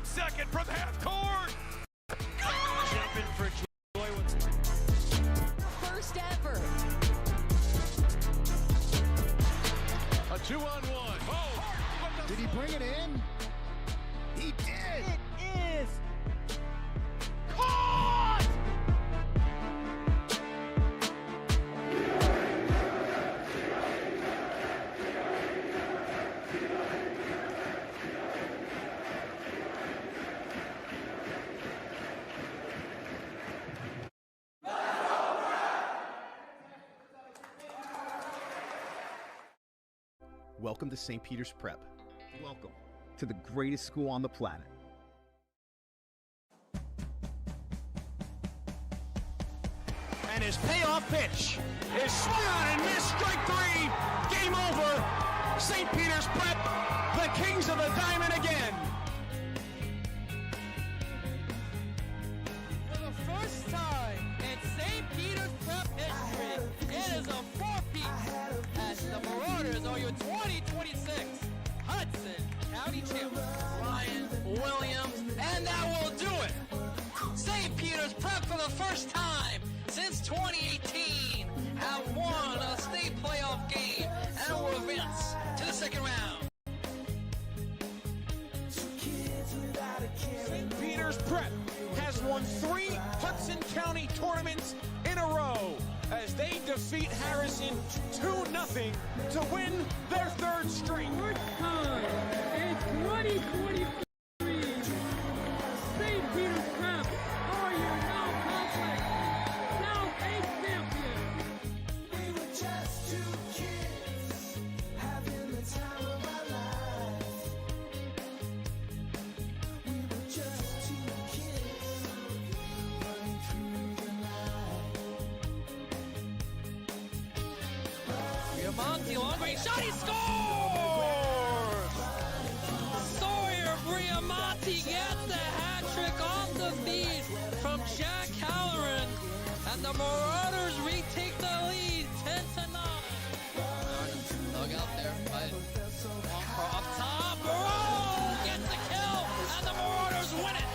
1 second from half court. Jumping for joy. First ever. A 2-on-1. Oh, did he bring it in? He did. It is caught! Welcome to St. Peter's Prep. Welcome to the greatest school on the planet. and his payoff pitch is swung on and missed. Strike three. Game over. St. Peter's Prep, the kings of the diamond again. For the first time in St. Peter's Prep history, it is a four-peat as the Marauders are your 2026 Hudson County champions. Ryan Williams, and that will do it. St. Peter's Prep for the first time since 2018 have won a state playoff game and will advance to the second round. St. Peter's Prep has won 3 Hudson County tournaments in a row as they defeat Harrison 2-0 to win their 3rd straight. First time in 2023, St. Peter's Prep are your now complex South 8 champions. We were just 2 kids having the time of our lives. We were just 2 kids running through the night. Briamonte, long range shot, he scores! Sawyer Briamonte gets the hat trick off the feed from Jack Halloran, and the Marauders retake the lead 10-9. Dug out there, but up top, Moreau gets the kill, and the Marauders win it.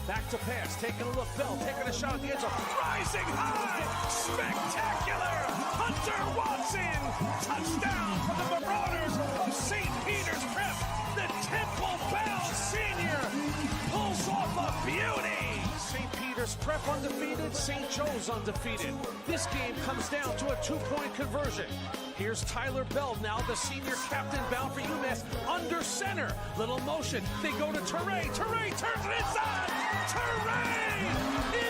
Back to pass, taking a look, Bell taking a shot at the end zone. Rising high, spectacular, Hunter Watson, touchdown for the Marauders of St. Peter's Prep. The Temple-bound senior pulls off a beauty. St. Peter's Prep undefeated, St. Joe's undefeated. This game comes down to a 2-point conversion. Here's Tyler Bell, now the senior captain bound for UMass, under center. Little motion, they go to Teray. Teray turns it inside. Teray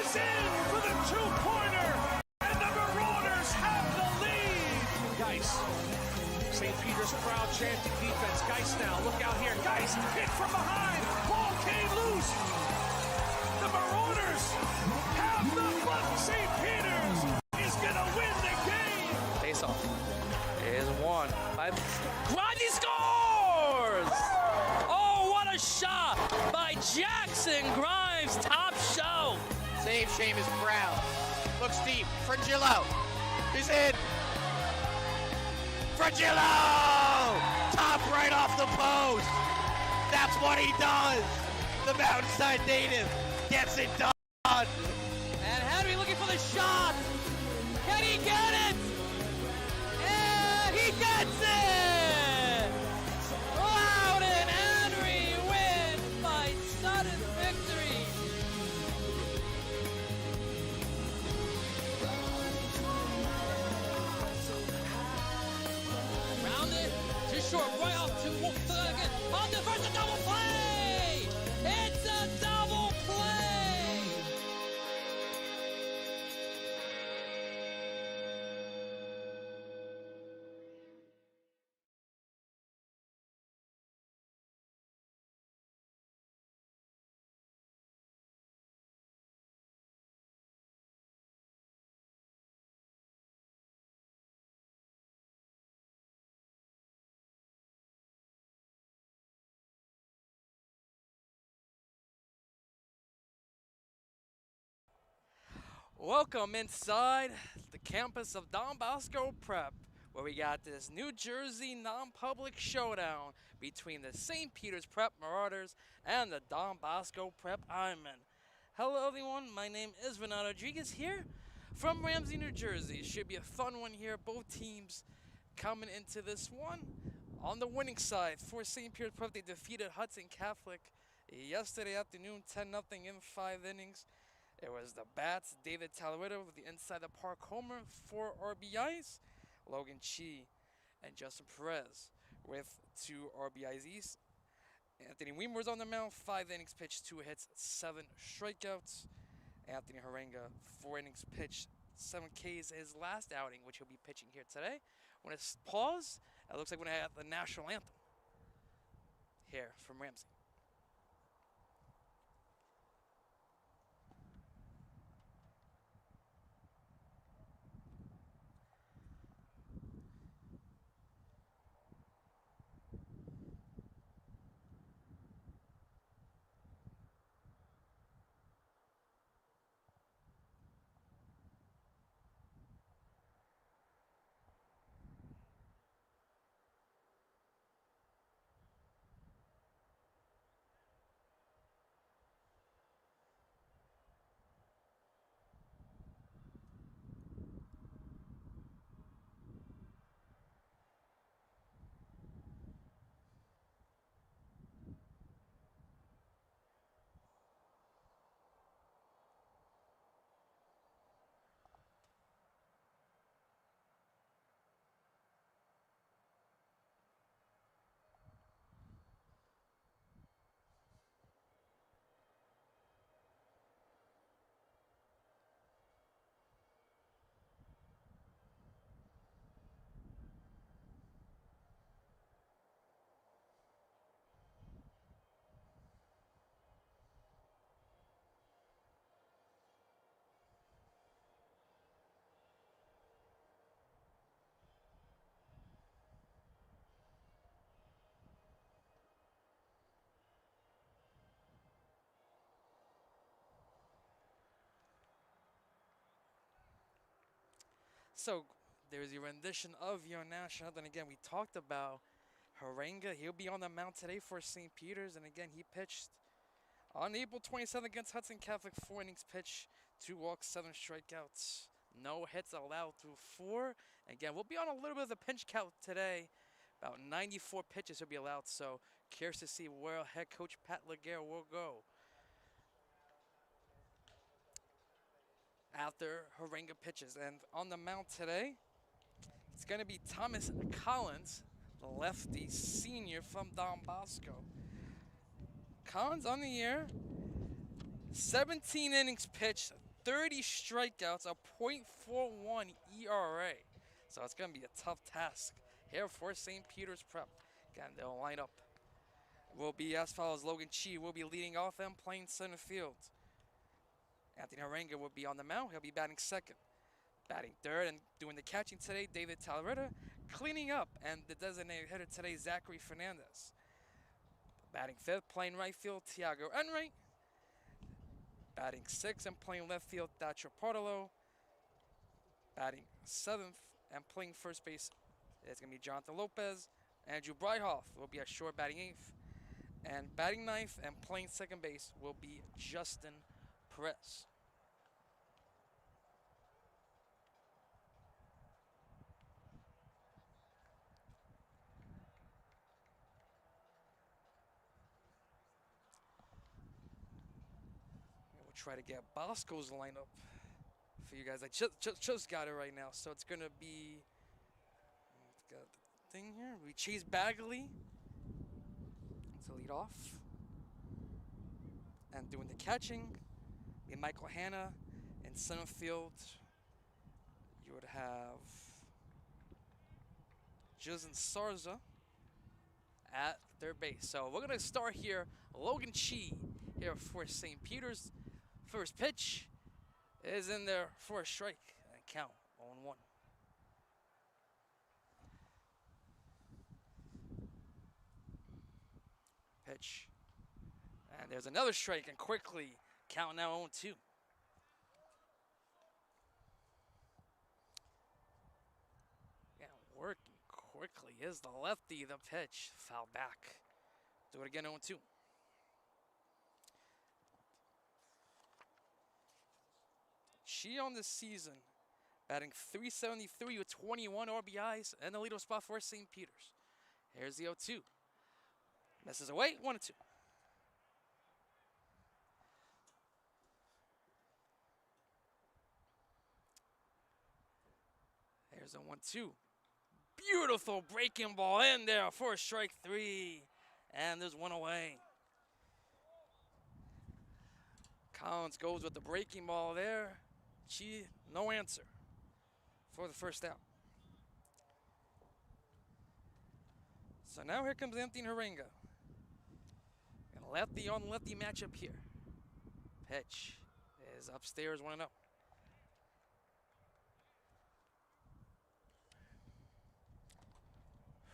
is in for the 2-pointer, and the Marauders have the lead. Geis, St. Peter's crowd chanting defense. Geis now, look out here. Geis hit from behind. Ball came loose. The Marauders have the fun. St. Peter's is gonna win the game. Face off is won by Grundy scores! Oh, what a shot by Jackson Grimes, top show. Save Seamus Brown. Looks deep. Frangillo. He's in. Frangillo! Top right off the post. That's what he does. The Mountainside native gets it done. And Henry looking for the shot. Can he get it? And he gets it! Loud and Henry win by sudden victory. Round it, too short, right off to again. On the first, a double play! It's a double play! Welcome inside the campus of Don Bosco Prep, where we got this New Jersey non-public showdown between the St. Peter's Prep Marauders and the Don Bosco Prep Ironmen. Hello everyone, my name is Renato Rodrigues here from Ramsey, New Jersey. Should be a fun one here. Both teams coming into this one on the winning side. For St. Peter's Prep, they defeated Hudson Catholic yesterday afternoon 10-0 in 5 innings. It was the Bats, David Talarita with the inside the park homer, 4 RBIs. Logan Chi and Justin Perez with 2 RBIs each. Anthony Weimer was on the mound, 5 innings pitched, 2 hits, 7 strikeouts. Anthony Harenga, 4 innings pitched, 7 Ks, his last outing, which he'll be pitching here today. When it's paused, it looks like we're going to have the national anthem here from Ramsey. So there's your rendition of your national anthem. And again, we talked about Harenga. He'll be on the mound today for St. Peter's. And again, he pitched on April 27th against Hudson Catholic. 4 innings pitched, 2 walks, 7 strikeouts. No hits allowed through 4. Again, we'll be on a little bit of a pinch count today. About 94 pitches will be allowed. So curious to see where head coach Pat Laguerre will go after Harenga pitches. And on the mound today, it's going to be Thomas Collins, the lefty senior from Don Bosco. Collins on the year, 17 innings pitched, 30 strikeouts, a .41 ERA. So it's going to be a tough task here for St. Peter's Prep. Again, they'll line up. Will be as follows. Logan Chi will be leading off and playing center field. Anthony Harenga will be on the mound. He'll be batting second. Batting third and doing the catching today, David Talarita. Cleaning up, and the designated hitter today, Zachary Fernandez. Batting fifth, playing right field, Tiago Enright. Batting sixth and playing left field, Thatcher Portolo. Batting seventh and playing first base is going to be Jonathan Lopez. Andrew Breihoff will be at short, batting eighth. And batting ninth and playing second base will be Justin Perez. We'll try to get Bosco's lineup for you guys. I just got it right now, so it's gonna be. Got the thing here. We Chase Bagley to lead off, and doing the catching. Be Michael Hanna in center field. You would have Jason Sarza at third base. So we're gonna start here. Logan Chi here for St. Peter's. First pitch is in there for a strike and count 0-1. Pitch. And there's another strike, and quickly count now 0-2. Yeah, work quickly. Here's the lefty, the pitch, foul back. Do it again, 0-2. She on this season, batting .373 with 21 RBIs and the leadoff spot for St. Peter's. Here's the 0-2. Misses away, 1-2. Here's a 1-2. Beautiful breaking ball in there for strike 3. And there's one away. Collins goes with the breaking ball there. No answer for the first out. So now here comes Anthony Harenga. And lefty on lefty matchup here. Pitch is upstairs, 1-0.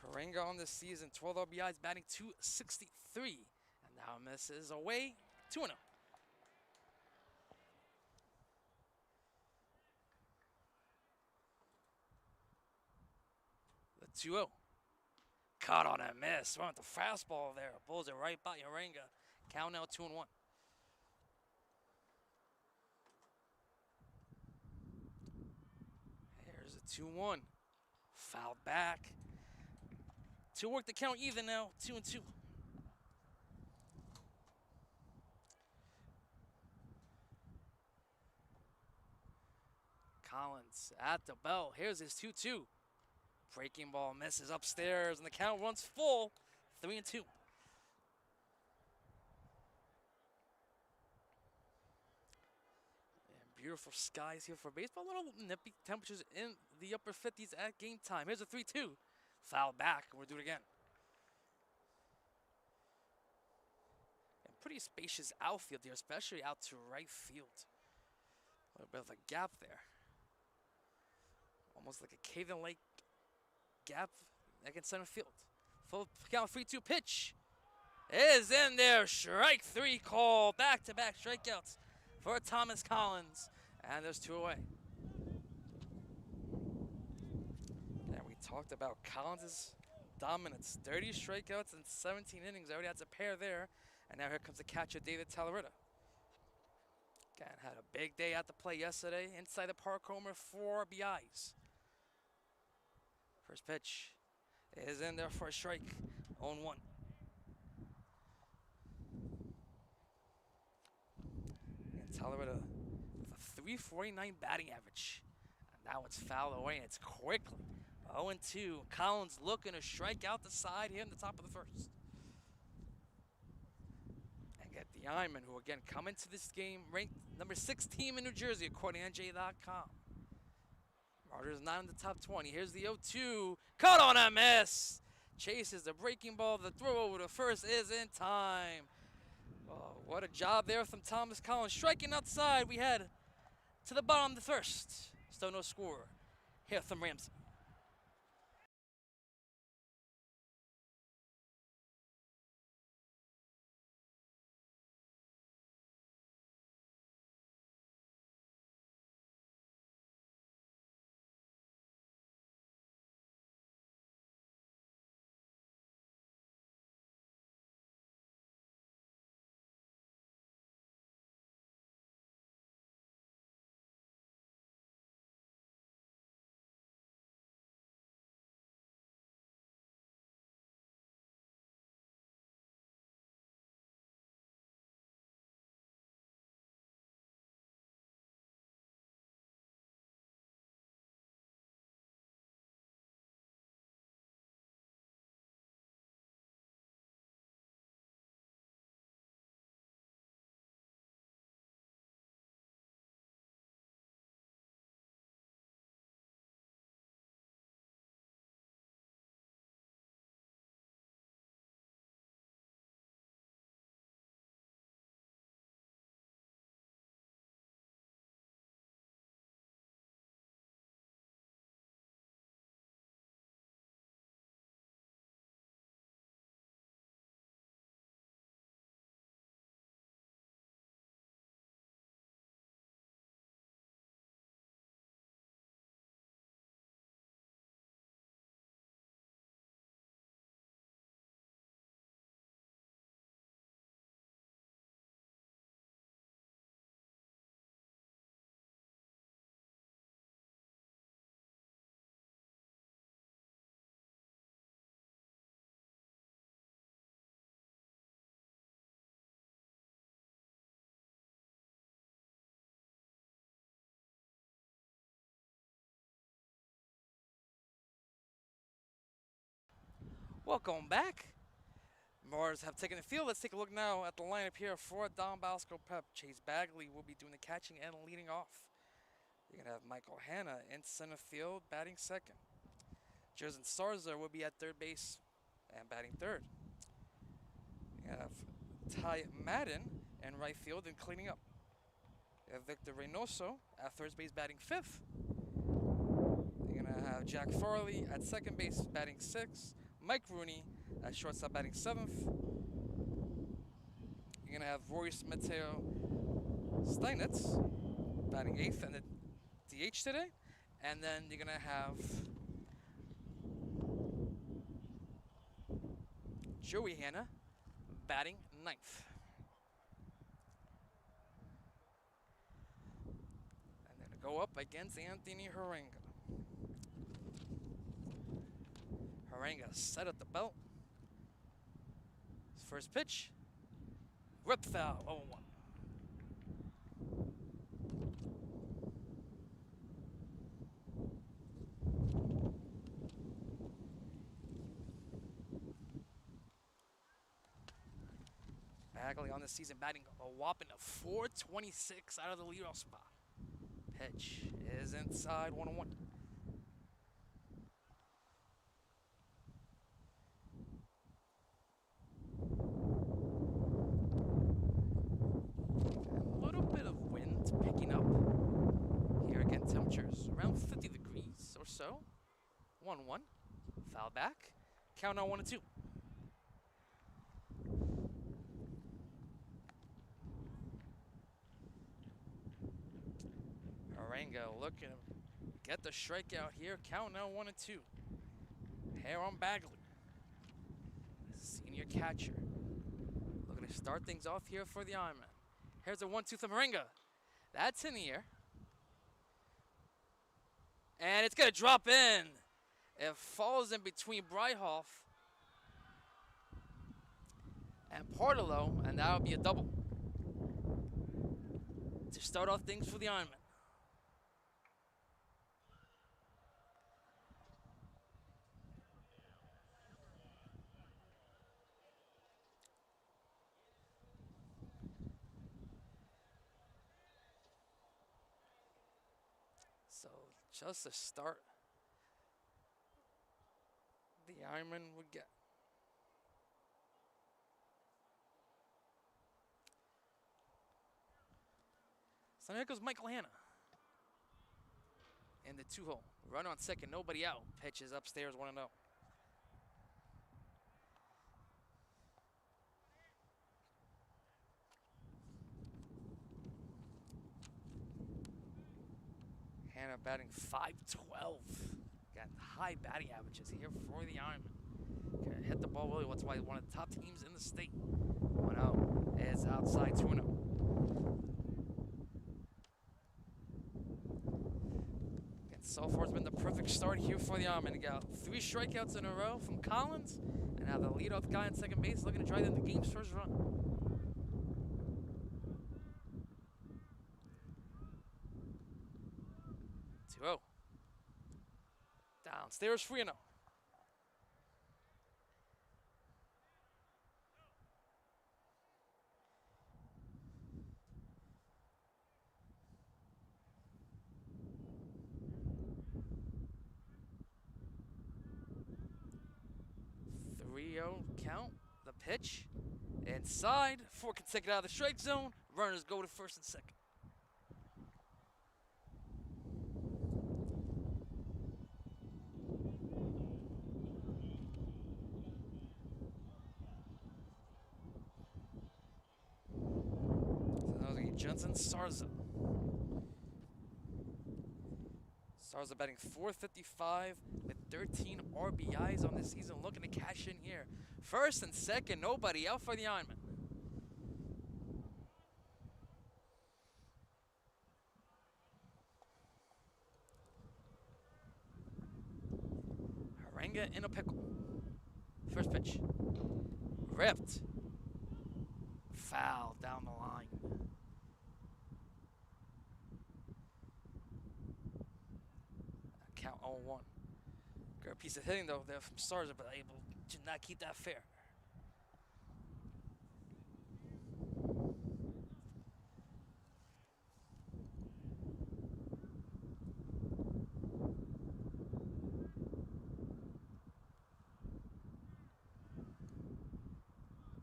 Harenga on this season, 12 RBIs, batting .263. And now misses away, 2-0. The 2-0. Caught on a miss. Went with the fastball there. Pulls it right by Harenga. Count now 2-1. Here's a 2-1. Fouled back. To work the count even now, 2-2. Collins at the bell. Here's his 2-2. Breaking ball misses upstairs, and the count runs full, 3-2. And beautiful skies here for baseball. A little nippy temperatures in the upper 50s at game time. Here's a 3-2. Foul back. We'll do it again. And pretty spacious outfield here, especially out to right field. A little bit of a gap there. Almost like a Caven Lake gap against center field. Full count, 3-2 pitch is in there. Strike 3 call. Back-to-back strikeouts for Thomas Collins. And there's 2 away. And we talked about Collins' dominance. 30 strikeouts in 17 innings. Already has a pair there. And now here comes the catcher, David Talarita. Again, had a big day at the plate yesterday. Inside the park homer, 4 RBIs. First pitch is in there for a strike, 0-1. And Talarita with a .349 batting average. And now it's fouled away, and it's quickly 0-2. Collins looking to strike out the side here in the top of the first. And get the Ironmen, who again come into this game ranked number 6 team in New Jersey, according to NJ.com. Marauders not in the top 20. Here's the 0-2. Caught on a miss. Chases the breaking ball. The throw over to first is in time. Oh, what a job there from Thomas Collins. Striking outside. We head to the bottom of the first. Still no score. Here from Ramsey. Welcome back. Marauders have taken the field. Let's take a look now at the lineup here for Don Bosco Prep. Chase Bagley will be doing the catching and leading off. You're going to have Michael Hanna in center field, batting second. Jerson Sarza will be at third base and batting third. You have Ty Madden in right field and cleaning up. You have Victor Reynoso at first base batting fifth. You're going to have Jack Farley at second base batting sixth. Mike Rooney at shortstop batting seventh. You're going to have Royce Mateo Steinitz batting eighth and the DH today. And then you're going to have Joey Hanna batting ninth. And they're going to go up against Anthony Harenga. Harenga set at the belt. His first pitch, rip foul, 0-1. Bagley on this season batting a whopping of 426 out of the leadoff spot. Pitch is inside, 1-1. A little bit of wind picking up here again. Temperatures around 50 degrees or so. 1-1. Foul back. Count on 1-2. Harenga looking to get the strikeout here. Count now 1-2. Hair on Bagley. Senior catcher. Looking to start things off here for the Ironmen. Here's a 1-2 from Harenga. That's in the air. And it's going to drop in. It falls in between Breihoff and Portillo, and that'll be a double to start off things for the Ironmen. So just to start, the Ironman would get. So there goes Michael Hanna in the 2-hole. Run on second, nobody out. Pitches upstairs, 1-0. Hanna batting .512. Got high batting averages here for the Ironmen. Can hit the ball really. That's why one of the top teams in the state. 1-0 is outside 2-0. Again, so far it's been the perfect start here for the Ironmen. Got 3 strikeouts in a row from Collins, and now the leadoff guy on second base looking to drive in the game's first run. Downstairs, 3-0. Count. The pitch. Inside. 4 can take it out of the strike zone. Runners go to first and second. Johnson Sarza. Sarza batting .455 with 13 RBIs on the season, looking to cash in here. First and second, nobody out for the Ironmen. Harenga in a pickle. First pitch. Ripped. Foul down the line. Count 0-1. Got a piece of hitting though there from Sarza, but able to not keep that fair.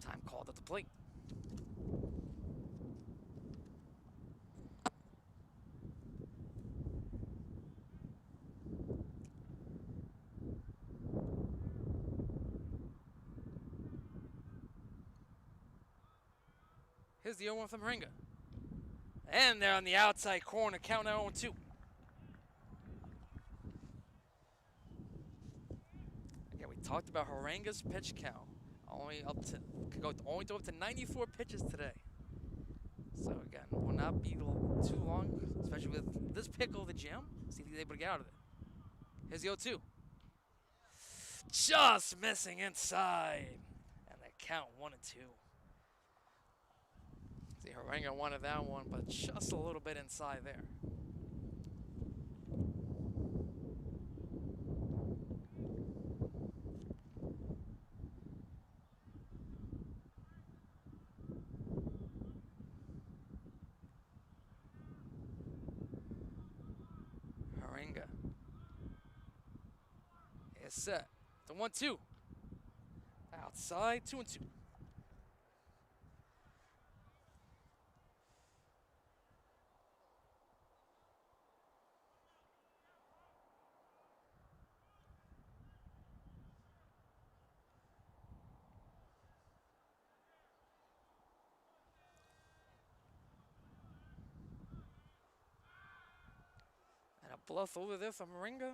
Time called at the plate. Here's the 0-1 from Ringa. And they're on the outside corner, count now 0-2. Again, we talked about Haranga's pitch count. Could go only up to 94 pitches today. So again, will not be too long, especially with this pickle of the gym. See if he's able to get out of it. Here's the 0-2. Just missing inside. And they count 1-2. See, Haranga wanted that one, but just a little bit inside there. Haranga is set. The 1-2. Outside, 2-2. And a bluff over there from Haringa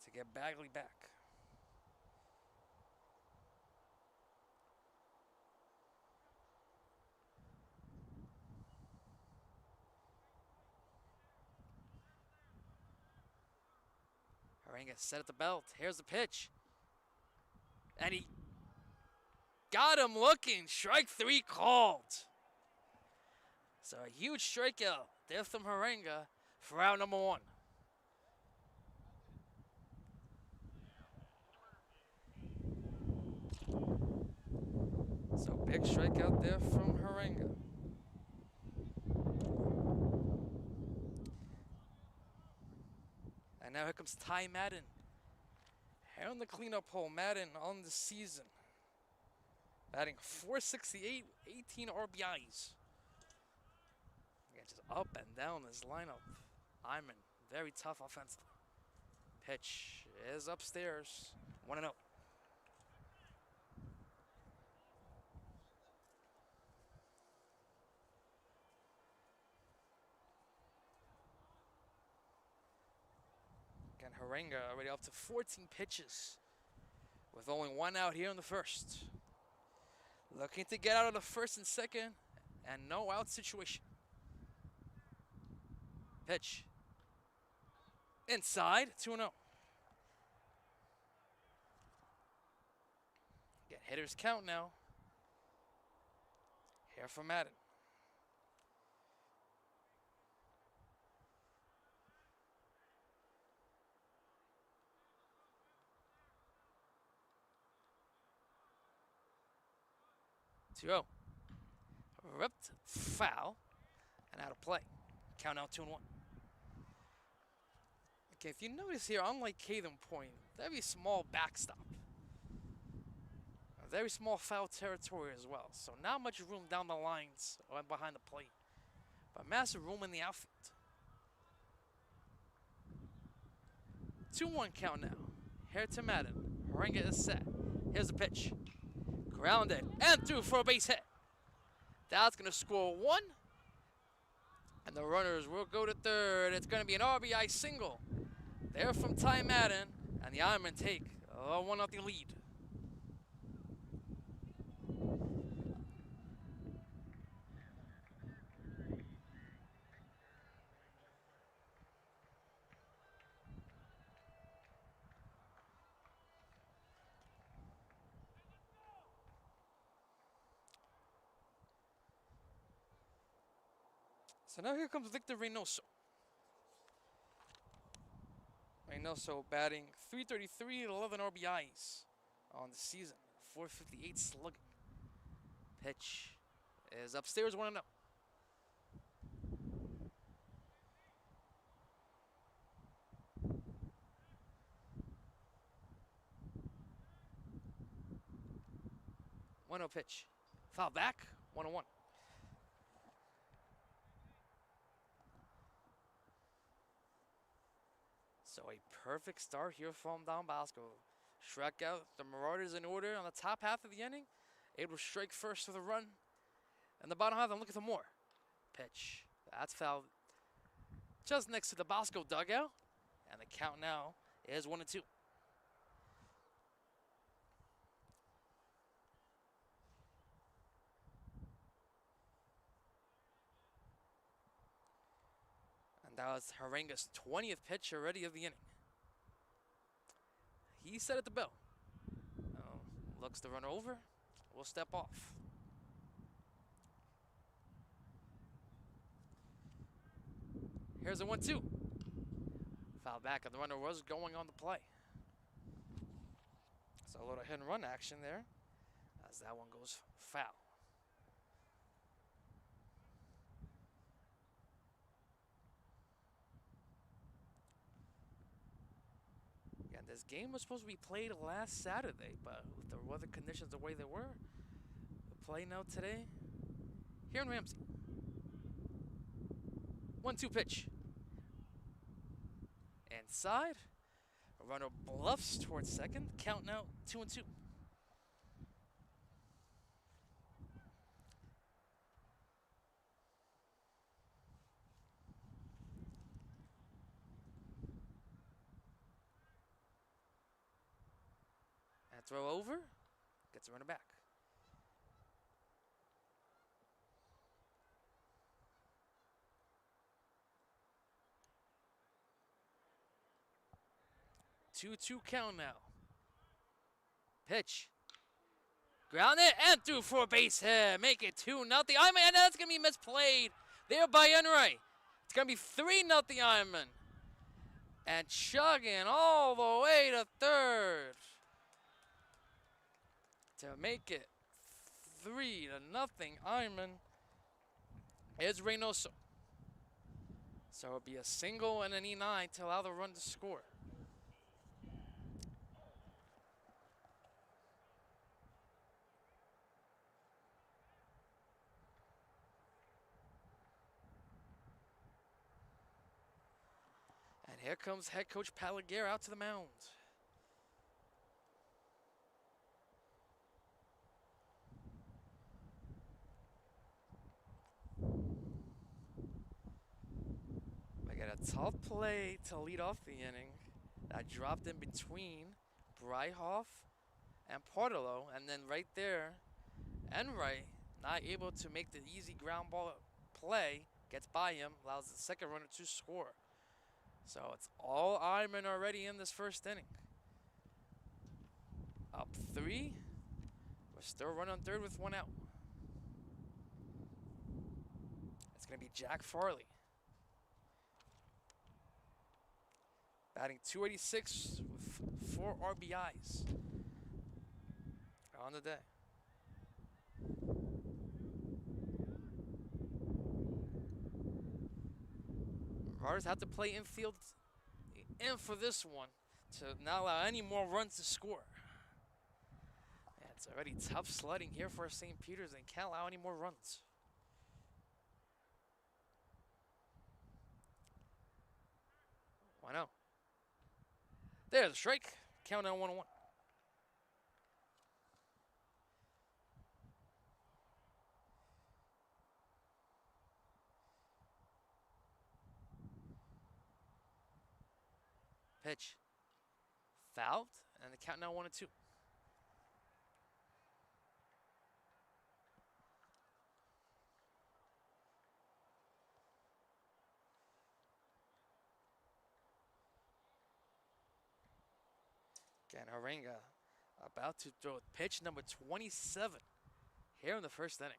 to get Bagley back. Haringa set at the belt. Here's the pitch. And he got him looking. Strike 3 called. So a huge strikeout there from Haringa for out number 1. So big strikeout there from Haringa. And now here comes Ty Madden. Here on the cleanup hole, Madden on the season. Batting .468, 18 RBIs. Yeah, just up and down this lineup. Ironmen, very tough offensively. Pitch is upstairs, 1-0. Again, Haringa already up to 14 pitches with only 1 out here in the first. Looking to get out of the first and second and no out situation. Pitch. Inside, 2-0. Get hitters count now. Here for Madden. Two-0. Ripped foul and out of play. Count out 2-1. Okay, if you notice here, unlike Caden Point, very small backstop. A very small foul territory as well. So not much room down the lines or behind the plate. But massive room in the outfield. 2-1 count now. Here to Madden. Haringa is set. Here's the pitch. Grounded and through for a base hit. That's going to score 1. And the runners will go to third. It's going to be an RBI single. There from Ty Madden. And the Ironmen take a 1-0 lead. So now here comes Victor Reynoso. Reynoso batting .333 at 11 RBIs on the season. 458 slugging. Pitch is upstairs, 1-0. Pitch. Foul back, 1-1. So a perfect start here from Don Bosco. Struck out the Marauders in order on the top half of the inning. Able to strike first with a run. And the bottom half, I'm looking for more. Pitch. That's fouled just next to the Bosco dugout. And the count now is 1-2. And that was Haranga's 20th pitch already of the inning. He set at the bell. Looks to run over. Will step off. Here's a 1-2. Foul back, and the runner was going on the play. So a little hit and run action there as that one goes foul. Again, this game was supposed to be played last Saturday, but with the weather conditions the way they were, the play now today here in Ramsey. 1-2 pitch. Inside. A runner bluffs towards second. Count now 2-2. And throw over. Gets the runner back. Two count now. Pitch. Ground it and through for a base hit. Make it 2-0. Ironman, and that's going to be misplayed there by Enright. It's going to be 3-0 Ironman. And chugging all the way to third to make it 3-0 Ironman is Reynoso. So it'll be a single and an E9 to allow the run to score. And here comes head coach Palaguer out to the mound. We got a tough play to lead off the inning. That dropped in between Bryhoff and Portillo. And then right there, Enright, not able to make the easy ground ball play, gets by him, allows the second runner to score. So it's all Ironmen already in this first inning. Up 3. We're still running on third with 1 out. It's going to be Jack Farley. Batting .286 with 4 RBIs on the day. Marauders have to play infield in for this one to not allow any more runs to score. And it's already tough sledding here for St. Peter's and can't allow any more runs. Why not? There's a strike. Count down 1-1. Pitch. Fouled, and the count now 1-2. Again, Haringa about to throw pitch number 27 here in the first inning.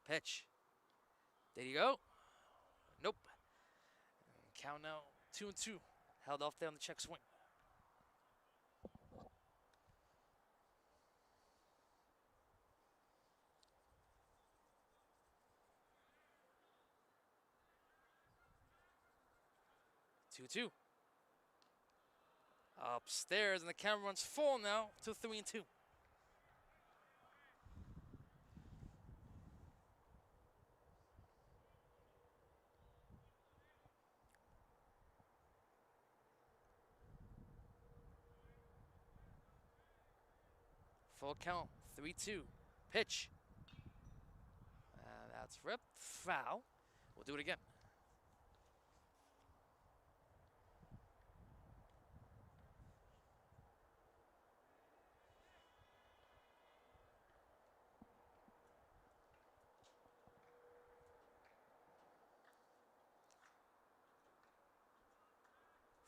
Pitch. There you go. Nope. And count now 2-2. Held off there on the check swing. 2-2. Upstairs, and the camera runs full now to 3-2. Full count, 3-2. Pitch. And that's ripped. Foul. We'll do it again.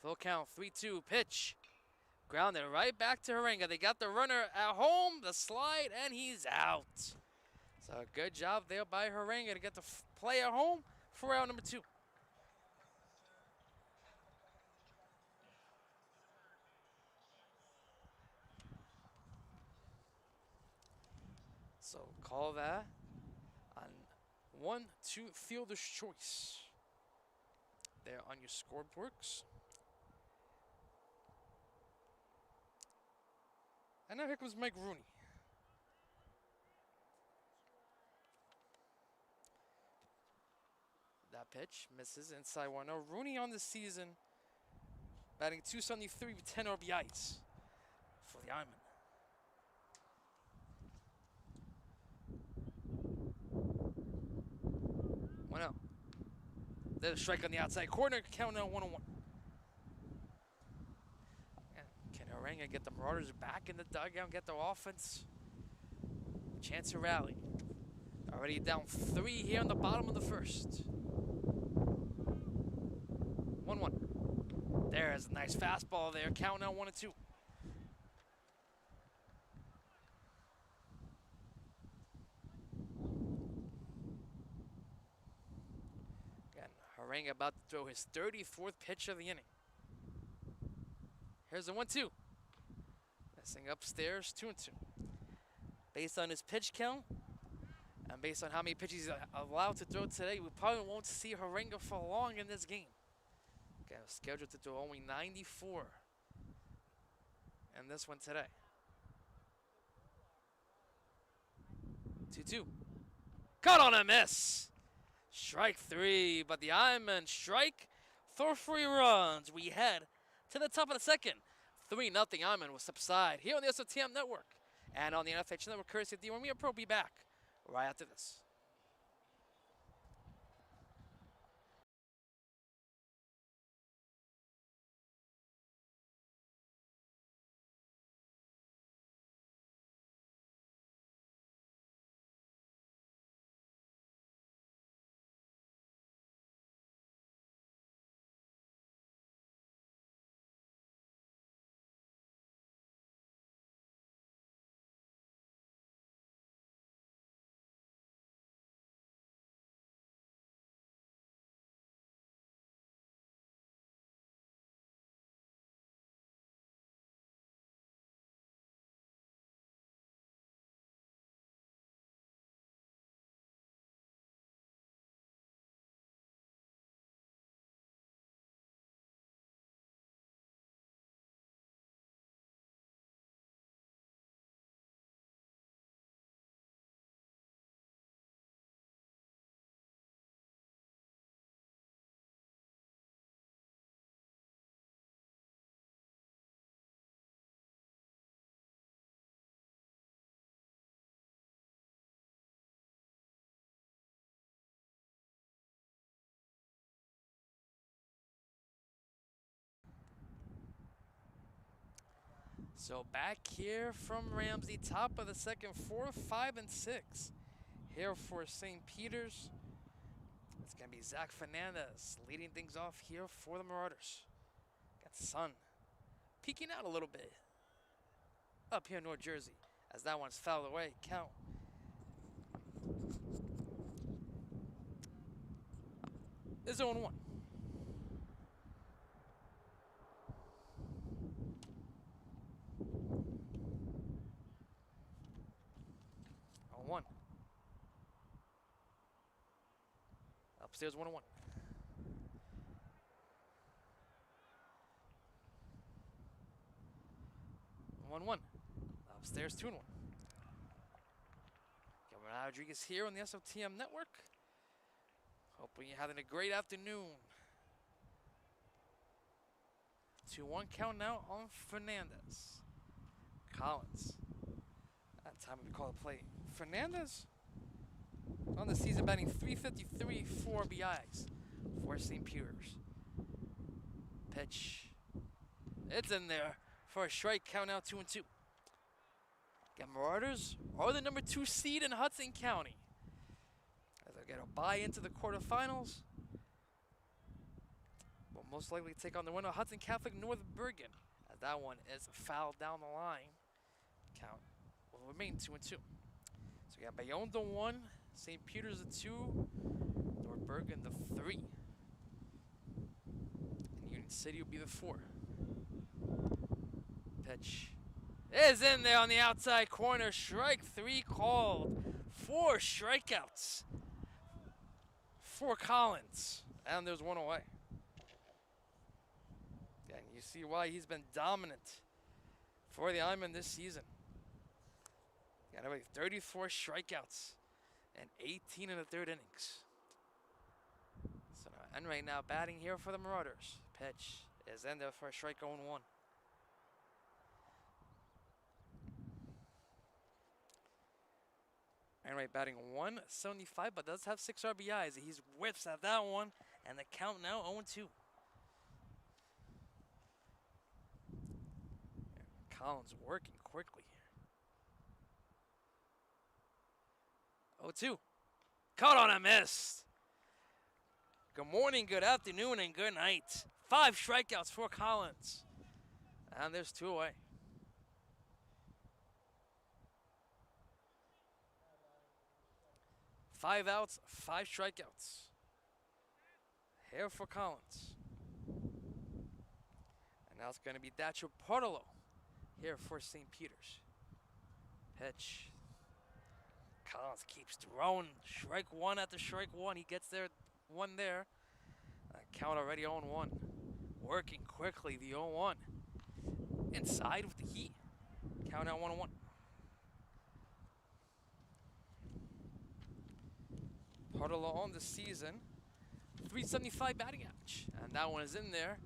Full count, 3-2. Pitch. Grounded right back to Harenga. They got the runner at home, the slide, and he's out. So good job there by Harenga to get the play at home for round number 2. So call that on 1-2 fielder's choice there on your scoreboards. And now here comes Mike Rooney. That pitch misses inside 1-0. Rooney on the season batting .273 with 10 RBIs for the Ironmen. One out. There's a strike on the outside corner. Count now 1-1. Can Harenga get the Marauders back in the dugout and get their offense? Chance to rally. Already down 3 here on the bottom of the first. 1-1. There's a nice fastball there. Count now 1-2. Again, Harenga about to throw his 34th pitch of the inning. Here's a 1-2. Missing upstairs, 2-2. Based on his pitch count and based on how many pitches he's allowed to throw today, we probably won't see Harenga for long in this game. Okay, scheduled to throw only 94 in this one today. 2-2. Caught on a miss. Strike 3, but the Ironmen strike for 3 runs. We head to the top of the second. 3-0 Ironmen will step aside here on the SOTM Network and on the NFH Network, courtesy of D1. We are Pro. Be back right after this. So back here from Ramsey, top of the second, 4, 5, and 6. Here for St. Peter's, it's going to be Zach Fernandez leading things off here for the Marauders. Got the sun peeking out a little bit up here in North Jersey as that one's fouled away. Count. It's 0-1. One. Upstairs 1-1. 1-1. Upstairs 2-1. Renato Rodrigues here on the SOTM network. Hoping you're having a great afternoon. 2-1 count now on Fernandez. Collins. That time we call it play. Fernandez on the season batting .353, 4 RBIs for St. Peter's. Pitch. It's in there for a strike. Count now 2-2. Again, Marauders are the number 2 seed in Hudson County, as they get a bye into the quarterfinals. Will most likely take on the winner, Hudson Catholic North Bergen, as that one is fouled down the line. Count will remain 2-2. So we got Bayonne the 1, St. Peter's the 2, North Bergen the 3, and Union City will be the 4. Pitch is in there on the outside corner. Strike 3 called. 4 strikeouts for Collins, and there's 1 away. And you see why he's been dominant for the Ironmen this season. Got away 34 strikeouts and 18 in the 3rd innings. So now, and right now batting here for the Marauders. Pitch is in there for a strike 0-1. Anyway, batting 175, but does have 6 RBIs. He's whiffs at that one, and the count now 0-2. Collins working quickly here. 0-2. Caught on a miss. Good morning, good afternoon, and good night. 5 strikeouts for Collins. And there's 2 away. 5 outs, 5 strikeouts. Here for Collins. And now it's going to be Dacho Portolo here for St. Peter's. Pitch. Collins keeps throwing. Strike 1 after strike 1. He gets there, 1 there. Count already 0-1. Working quickly, the 0-1. Inside with the heat. Count out 1-1. Portolo on the season, .375 batting average, and that one is in there.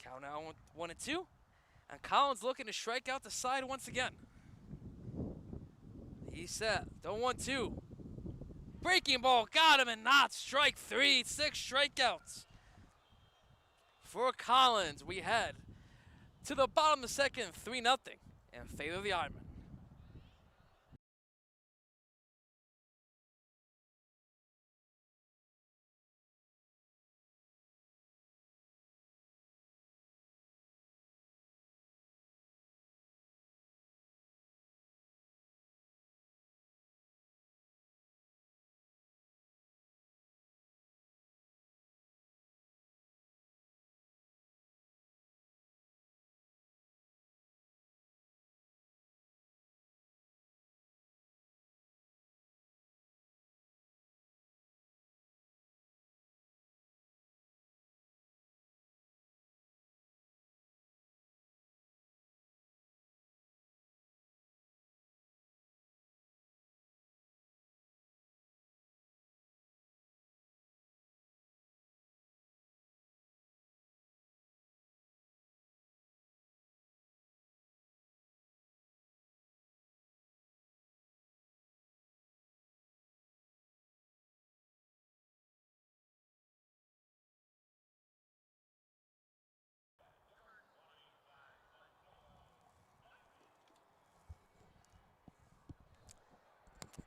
Count out 1-2, and Collins looking to strike out the side once again. He set the 1-2. Breaking ball got him, and not strike 3. 6 strikeouts for Collins. We head to the bottom of the 2nd, 3-0 in favor of the Ironmen.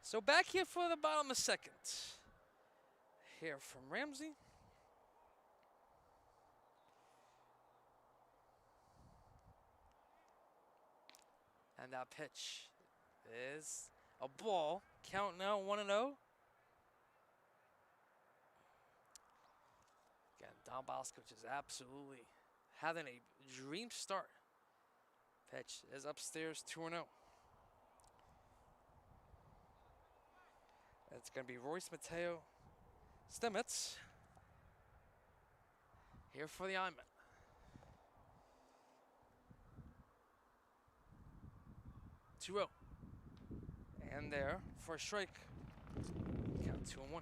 So back here for the bottom of 2nd. Here from Ramsey. And that pitch is a ball. Count now 1-0. Again, Don Bosco just absolutely having a dream start. Pitch is upstairs 2-0. It's going to be Royce Mateo Stemets here for the Ironmen. 2-0. And there for a strike. Count 2-1.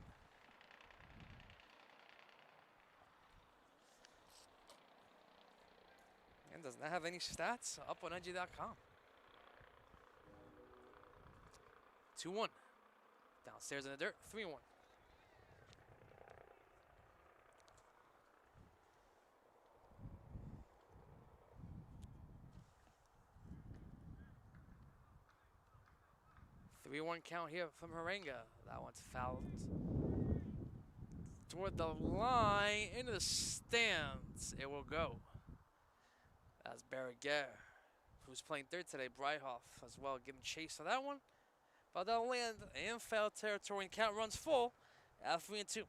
And does not have any stats up on NG.com. 2-1. Downstairs in the dirt, 3-1. Three-one count here from Harenga. That one's fouled toward the line, into the stands. It will go. That's Barragher, who's playing third today. Breihoff as well, getting chased on that one. But they'll land in foul territory and count runs full at 3-2.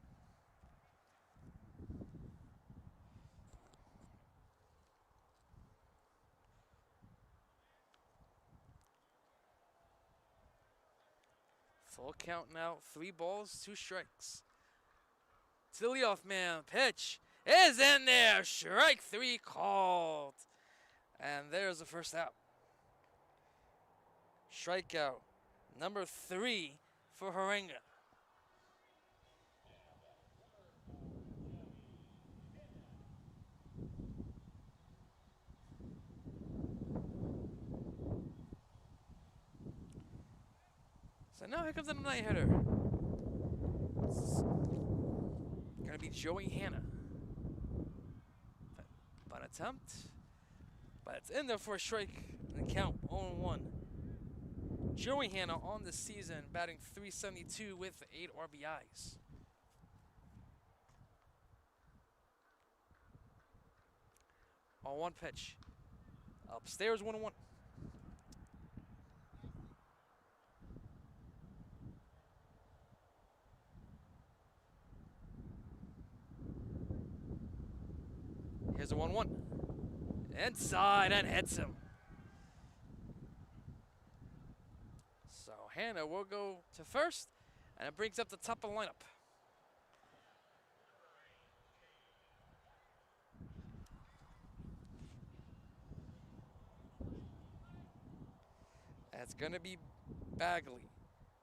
Full count now, 3 balls, 2 strikes. To the leadoff man, pitch is in there. Strike 3 called. And there's the first out. Strikeout number 3 for Harenga. So now here comes the night hitter. It's gonna be Joey Hanna. Bunt attempt, but it's in there for a strike. And the count 0-1. Joey Hanna on the season, batting .372 with 8 RBIs. On 1 pitch, upstairs 1-1. Here's a 1-1. Inside and hits him. So Hanna will go to first, and it brings up the top of the lineup. That's going to be Bagley.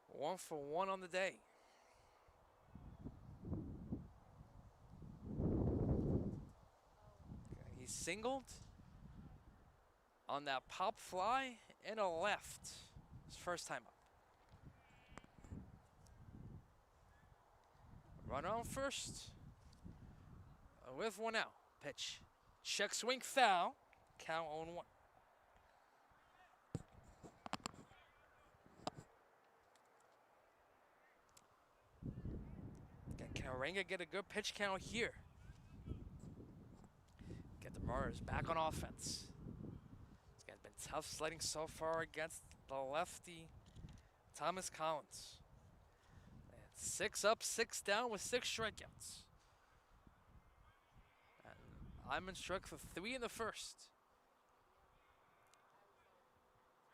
1 for 1 on the day. He singled on that pop fly in a left. His first time up. Runner on first with 1 out. Pitch. Check swing foul. Count 0-1. Can Harenga get a good pitch count here? Get the Marauders back on offense. This guy's been tough sledding so far against the lefty, Thomas Collins. And 6 up, 6 down with 6 strikeouts. And Ironmen struck for 3 in the first.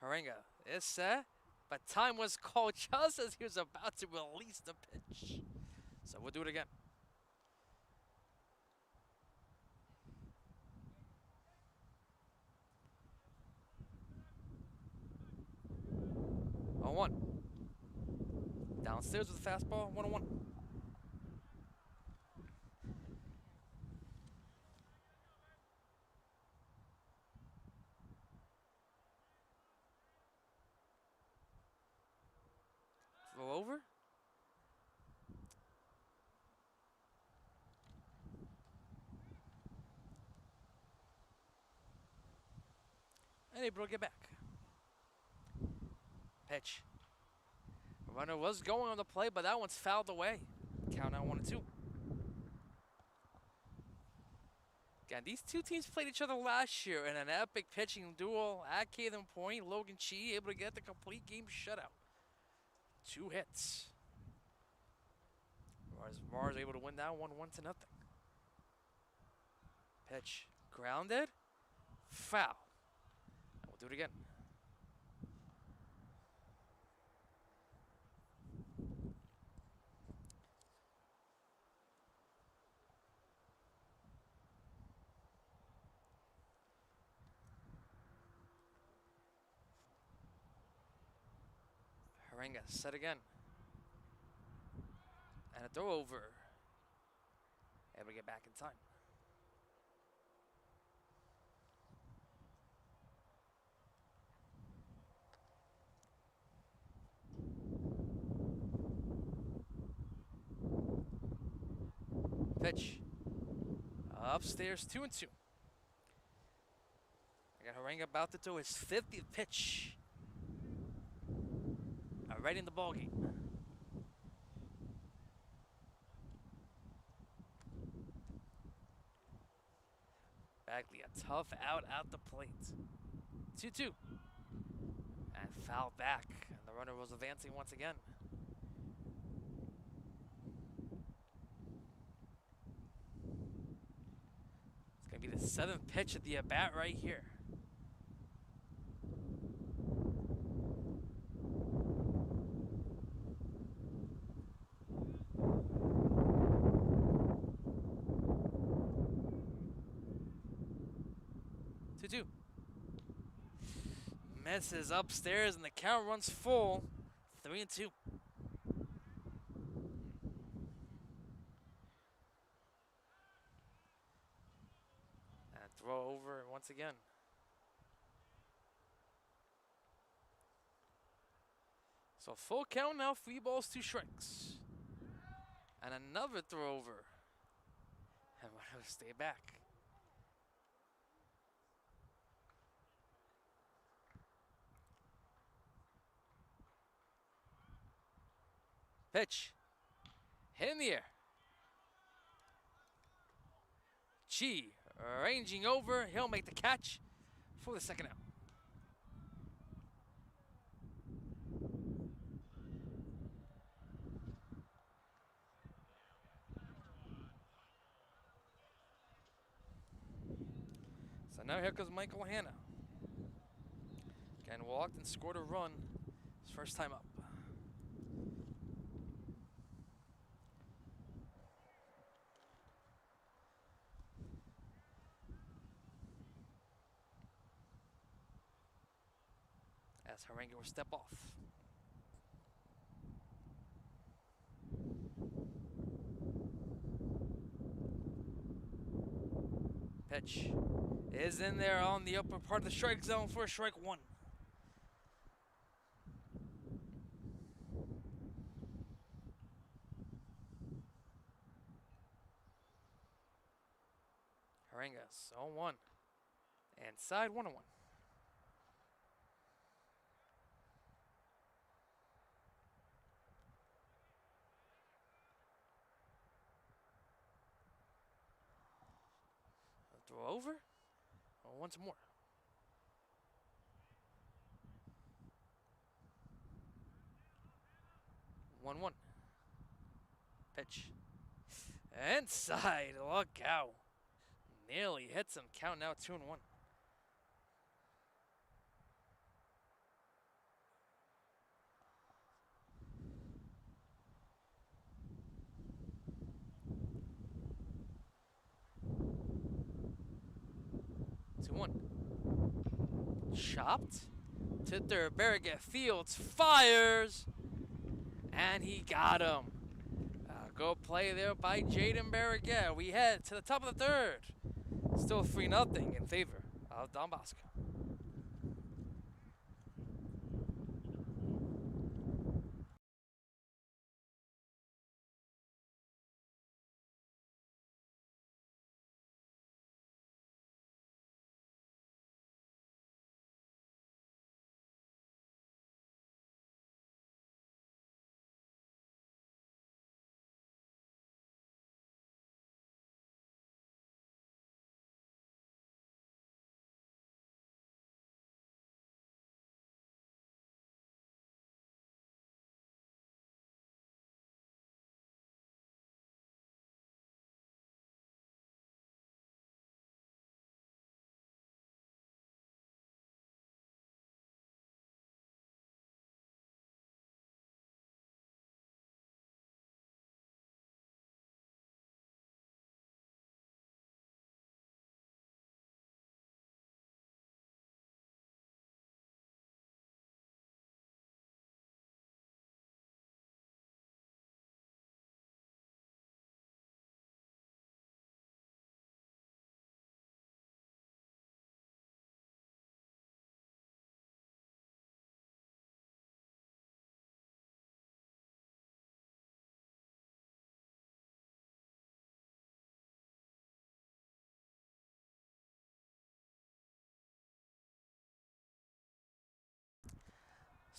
Harenga is set, but time was called just as he was about to release the pitch. So we'll do it again. On 1. Downstairs with a fastball, 1-1. Throw over. And able to get back. Pitch. Runner was going on the play, but that one's fouled away. Count out 1-2. Again, these two teams played each other last year in an epic pitching duel at Caden Point. Logan Chi able to get the complete game shutout. 2 hits. Mars able to win that one 1-0. Pitch. Grounded. Foul. And we'll do it again. Haringa set again. And a throw over. Able to get back in time. Pitch. Upstairs, 2-2. I got Haringa about to throw his 50th pitch. Already in the ballgame. Bagley, a tough out at the plate. 2-2. And foul back. And the runner was advancing once again. It's going to be the 7th pitch of the at-bat right here. Misses upstairs and the count runs full. 3-2. And throw over once again. So full count now, 3 balls, 2 strikes. And another throw over. And we'll stay back. Pitch. Hit in the air. Chi ranging over. He'll make the catch for the second out. So now here comes Michael Hanna. Again, walked and scored a run his first time up. As Haringa will step off. Pitch is in there on the upper part of the strike zone for strike 1. Haringa's 0-1. And side 1-1. Throw over. Oh, once more. One. Pitch. Inside. Look out. Nearly hits him. Count now 2-1. Chopped to third. Barragate Fields fires, and he got him. Go play there by Jaden Barragate. We head to the top of the third. Still 3-0 in favor of Don Bosco.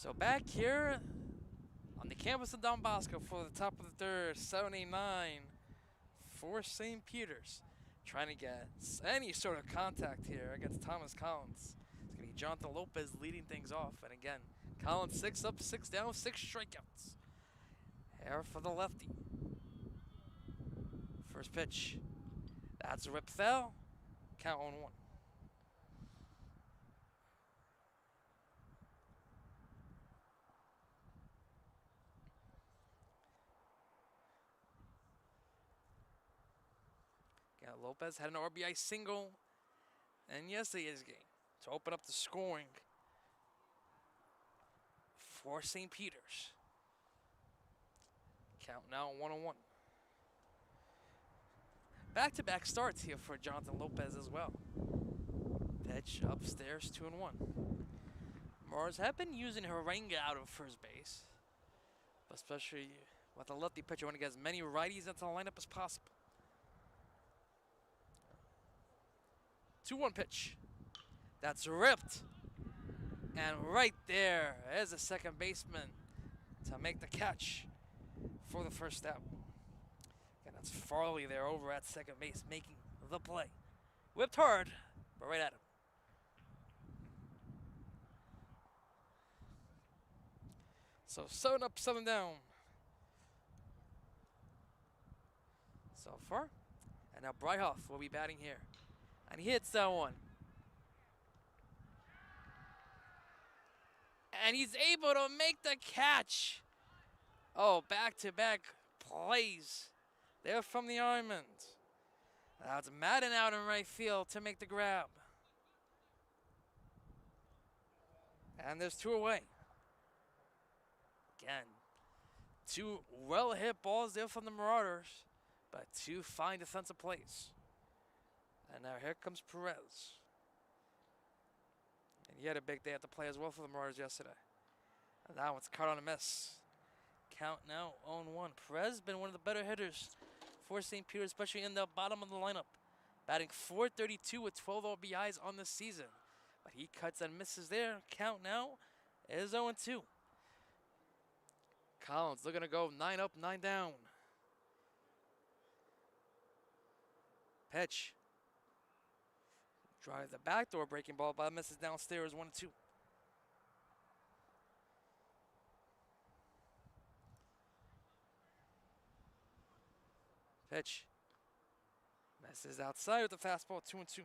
So back here on the campus of Don Bosco for the top of the third, 79 for St. Peter's. Trying to get any sort of contact here against Thomas Collins. It's going to be Jonathan Lopez leading things off. And again, Collins 6 up, 6 down, 6 strikeouts. Here for the lefty. First pitch. That's a rip foul. Count on 1. Got Lopez had an RBI single in yesterday's game to open up the scoring for St. Peter's. Count now 1-1. Back-to-back starts here for Jonathan Lopez as well. Pitch upstairs, 2-1. Marauders have been using Harenga out of first base, especially with a lefty pitcher, want to get as many righties into the lineup as possible. 2-1 pitch. That's ripped. And right there is a second baseman to make the catch for the first out. And that's Farley there over at second base making the play. Whipped hard, but right at him. So 7 up, 7 down so far. And now Bryhoff will be batting here. And he hits that one. And he's able to make the catch. Oh, back-to-back plays there from the Ironmen. That's Madden out in right field to make the grab. And there's 2 away. Again, 2 well-hit balls there from the Marauders, but 2 fine defensive plays. And now here comes Perez. And he had a big day at the play as well for the Marauders yesterday. And that one's caught on a miss. Count now 0-1. Perez been one of the better hitters for St. Peter, especially in the bottom of the lineup. Batting .432 with 12 RBIs on the season. But he cuts and misses there. Count now is 0-2. Collins looking to go 9 up, 9 down. Pitch. Drive the backdoor breaking ball, but misses downstairs, 1-2. Pitch. Misses outside with the fastball, 2-2.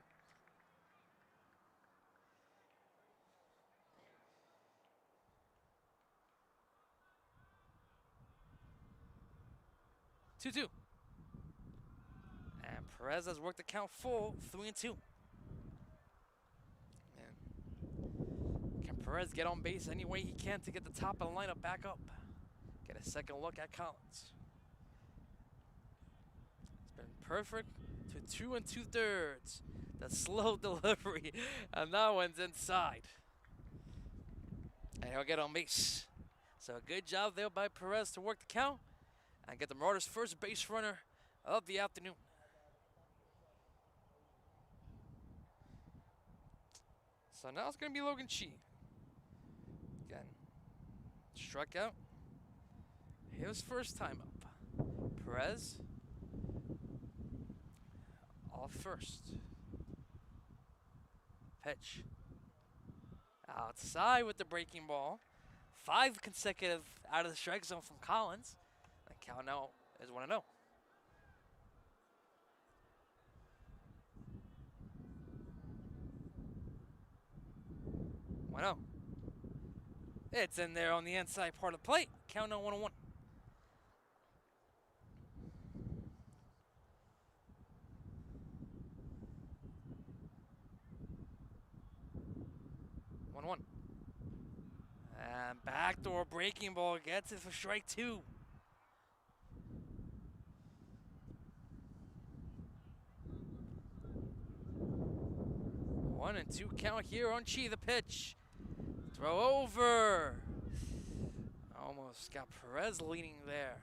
And Perez has worked the count full, 3-2. Can Perez get on base any way he can to get the top of the lineup back up? Get a second look at Collins. It's been perfect to 2 2/3. The slow delivery, and that one's inside. And he'll get on base. So a good job there by Perez to work the count and get the Marauders' first base runner of the afternoon. So now it's going to be Logan Chi. Again, struck out. His first time up. Perez off first. Pitch. Outside with the breaking ball. 5 consecutive out of the strike zone from Collins. The count now is 1-0. It's in there on the inside part of the plate. Count now 1-1. And backdoor breaking ball gets it for strike 2. One and 2 count here on Chi. The pitch. Throw over. Almost got Perez leaning there.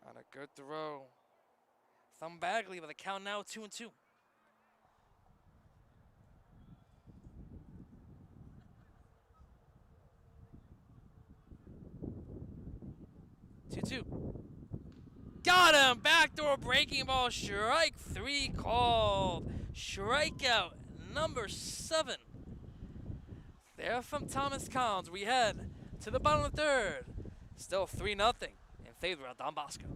On a good throw. Thumb Bagley with a count now 2-2. 2. Got him! Backdoor breaking ball. Strike 3 called. Strikeout number 7. There from Thomas Collins. We head to the bottom of the 3rd. Still 3-0 in favor of Don Bosco.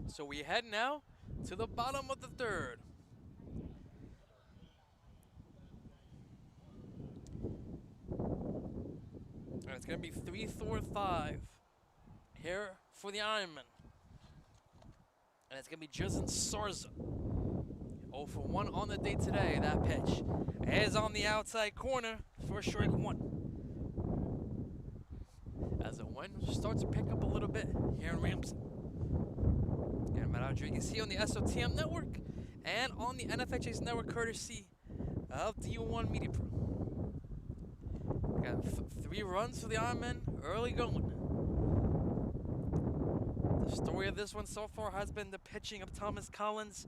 So we head now to the bottom of the 3rd. And it's going to be 3-4-5 here for the Ironmen. And it's going to be Justin Sarza. 0 for 1 on the day today. That pitch is on the outside corner for strike 1. As the wind starts to pick up a little bit here in Ramsey. And Renato Rodrigues here on the SOTM network and on the NFHA's network, courtesy of D1 Media Pro. Got 3 runs for the Ironmen early going. The story of this one so far has been the pitching of Thomas Collins.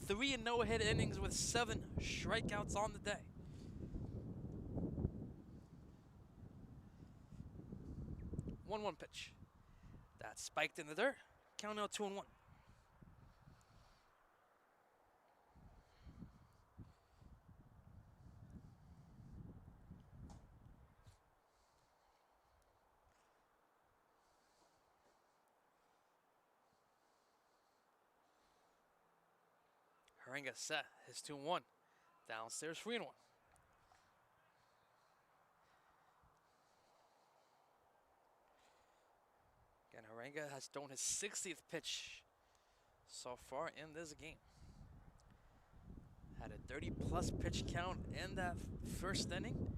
3 no-hit innings with 7 strikeouts on the day. One pitch. That's spiked in the dirt. Count out 2-1. Haringa set his 2-1. Downstairs 3-1. Again, Haringa has thrown his 60th pitch so far in this game. Had a 30-plus pitch count in that first inning.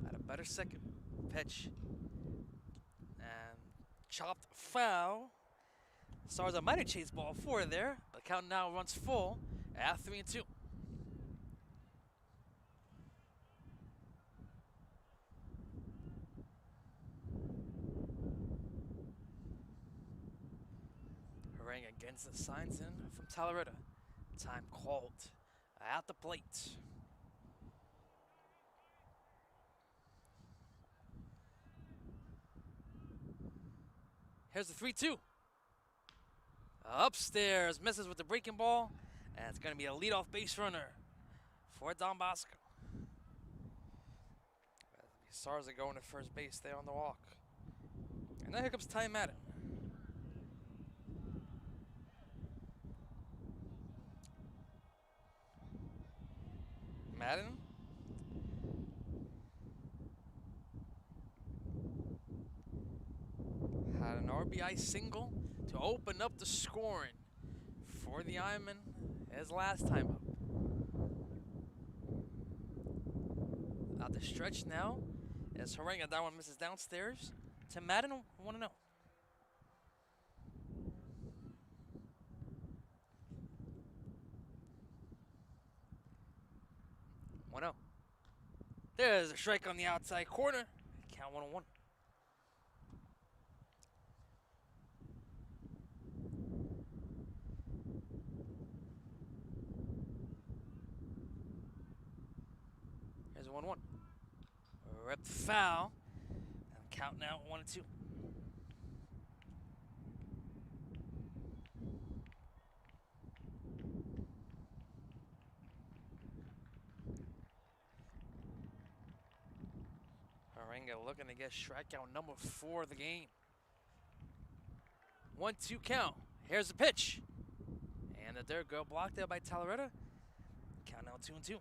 Had a better second pitch. And chopped foul. Sarza might have chased ball 4 there. The count now runs full at 3-2. Haringa against the signs in from Talarita. Time called at the plate. Here's the 3-2. Upstairs, misses with the breaking ball, and it's going to be a leadoff base runner for Don Bosco. Sarza going to first base there on the walk. And now here comes Ty Madden. Madden had an RBI single to open up the scoring for the Ironmen his last time up. Out the stretch now as Haringa, that one misses downstairs to Madden 1-0. 1-0. There's a strike on the outside corner. Count 1-1. Here's a 1-1. Rep foul. And count now 1-2. Harenga looking to get strikeout number 4 of the game. 1-2 count. Here's the pitch. And the third go blocked there by Talaretta. Count now 2-2.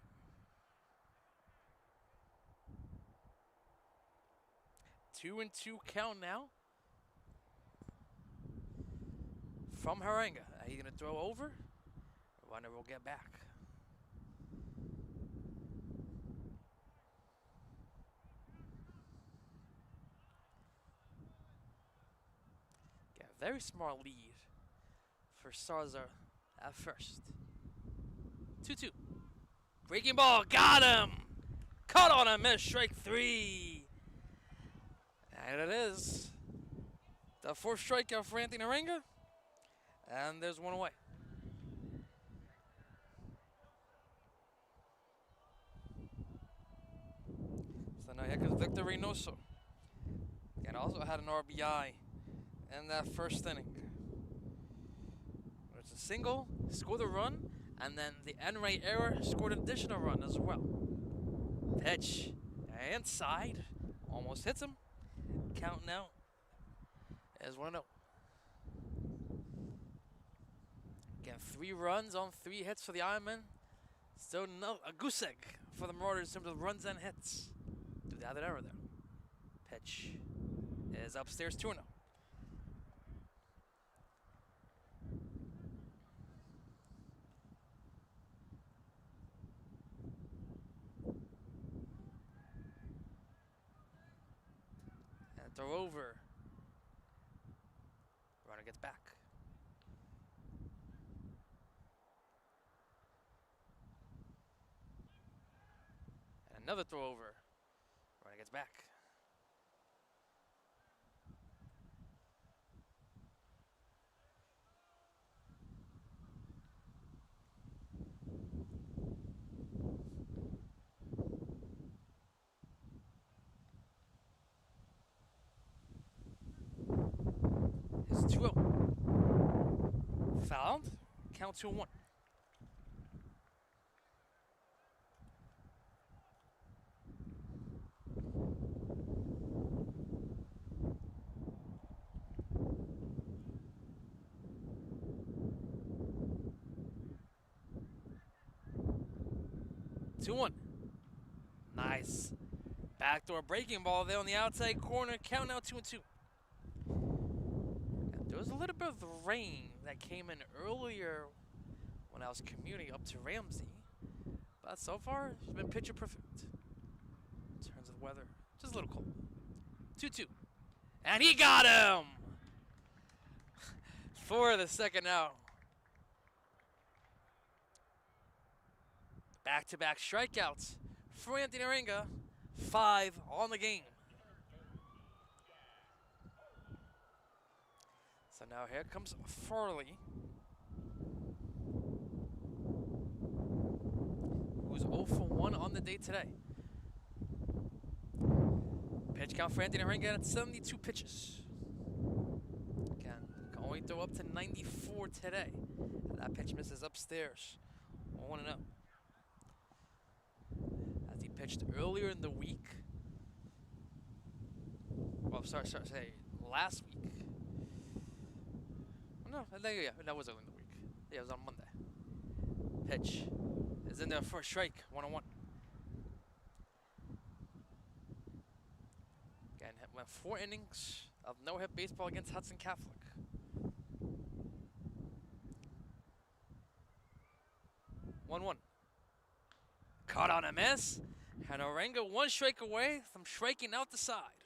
2-2 count now. From Harenga. Are you going to throw over? Runner will get back. Got a very small lead for Sarza at first. 2-2. Breaking ball. Got him. Caught on a miss. Strike 3. And it is the 4th strikeout for Anthony Harenga. And there's 1 away. So now here comes Victor Reynoso. And also had an RBI in that first inning. It's a single, scored a run, and then the end right error scored an additional run as well. Pitch inside, almost hits him. Count now as 1-0. Again, 3 runs on 3 hits for the Ironmen. Still no a goose egg for the Marauders in terms of runs and hits. Do the other error there. Pitch is upstairs 2-0. And throw over. Runner gets back. And another throw over. Runner gets back. It's 2-0. Fouled. Count 2-1. Nice. Backdoor breaking ball there on the outside corner. Count now 2-2. There was a little bit of the rain that came in earlier when I was commuting up to Ramsey. But so far, it's been picture perfect in terms of the weather. Just a little cold. 2-2. And he got him! For the second out. Back-to-back strikeouts for Anthony Harenga. 5 on the game. So now here comes Farley, who's 0 for 1 on the day today. Pitch count for Anthony Harenga at 72 pitches. Again, can only throw up to 94 today. And that pitch misses upstairs. 1-0. As he pitched earlier in the week. Well, sorry, last week. No, yeah, that was early in the week. Yeah, it was on Monday. Pitch is in there for a strike, 1-1. Again, went 4 innings of no-hit baseball against Hudson Catholic. Caught on a miss, and Harenga 1 strike away from striking out the side.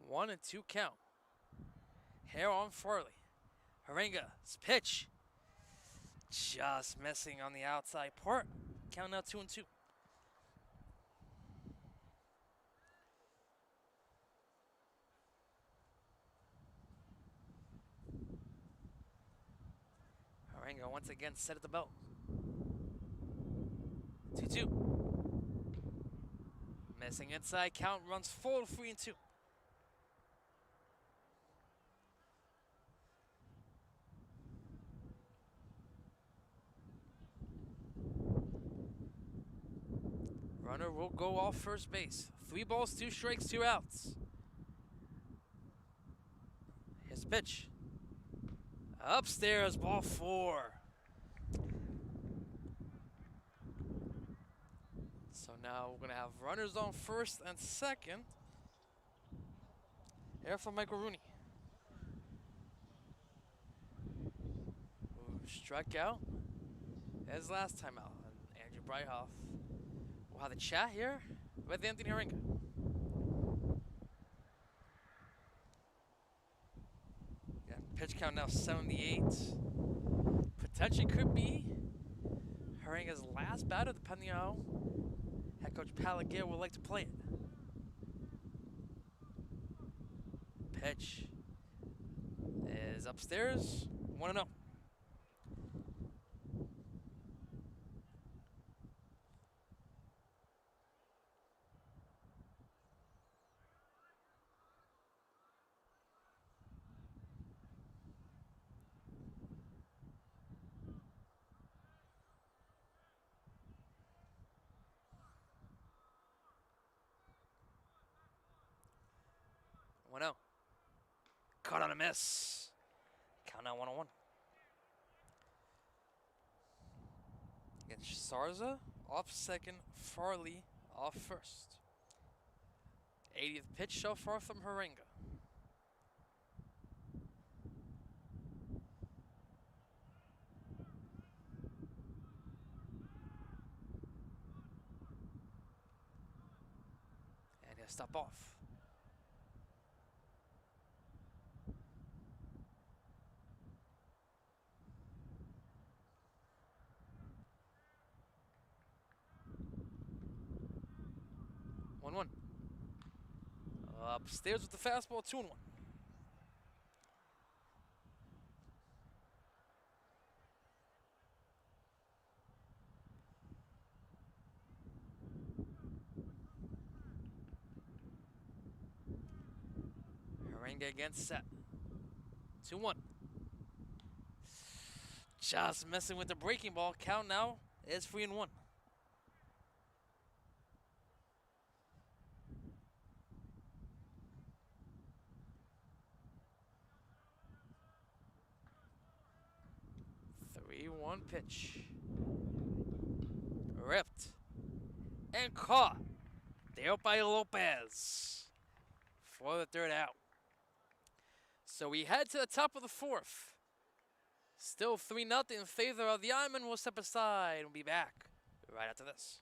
1-2 count. Here on Farley. Haringa's pitch. Just missing on the outside part. Count now 2-2. Haringa once again set at the belt. 2-2. Missing inside. Count runs forward 3-2. Runner will go off first base. 3 balls, 2 strikes, 2 outs. His pitch. Upstairs, ball 4. So now we're going to have runners on first and second. Here from Michael Rooney. Who struck out his last time out. And Andrew Breihoff. We'll have the chat here with Anthony Haringa. Yeah, pitch count now 78. Potentially could be Haringa's last batter, depending on how head coach Palagier would like to play it. Pitch is upstairs, 1-0. Caught on a miss. Count now 1-1. Against Sarza, off second, Farley off first. 80th pitch so far from Haringa. And he'll stop off. Upstairs with the fastball, 2-1. Haringa again set. 2-1. Just messing with the breaking ball. Count now is 3-1. One pitch. Ripped. And caught. There by Lopez. For the third out. So we head to the top of the 4th. Still 3-0 in favor of the Ironmen. We'll step aside and we'll be back right after this.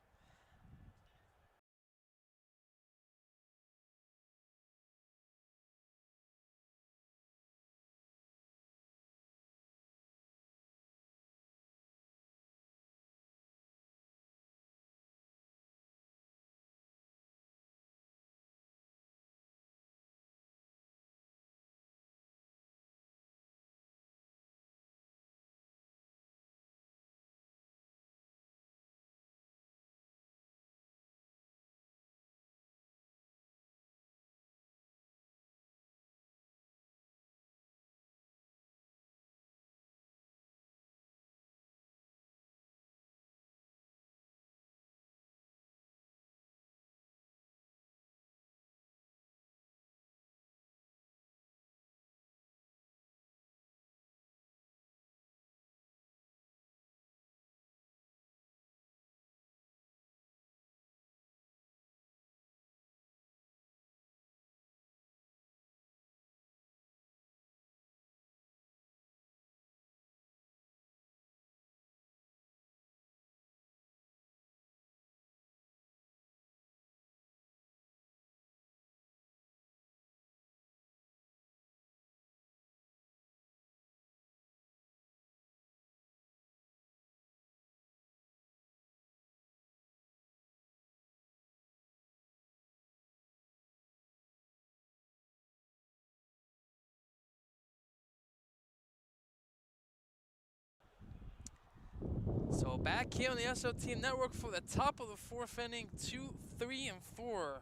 So back here on the SOT Network for the top of the fourth inning, 2, 3, and 4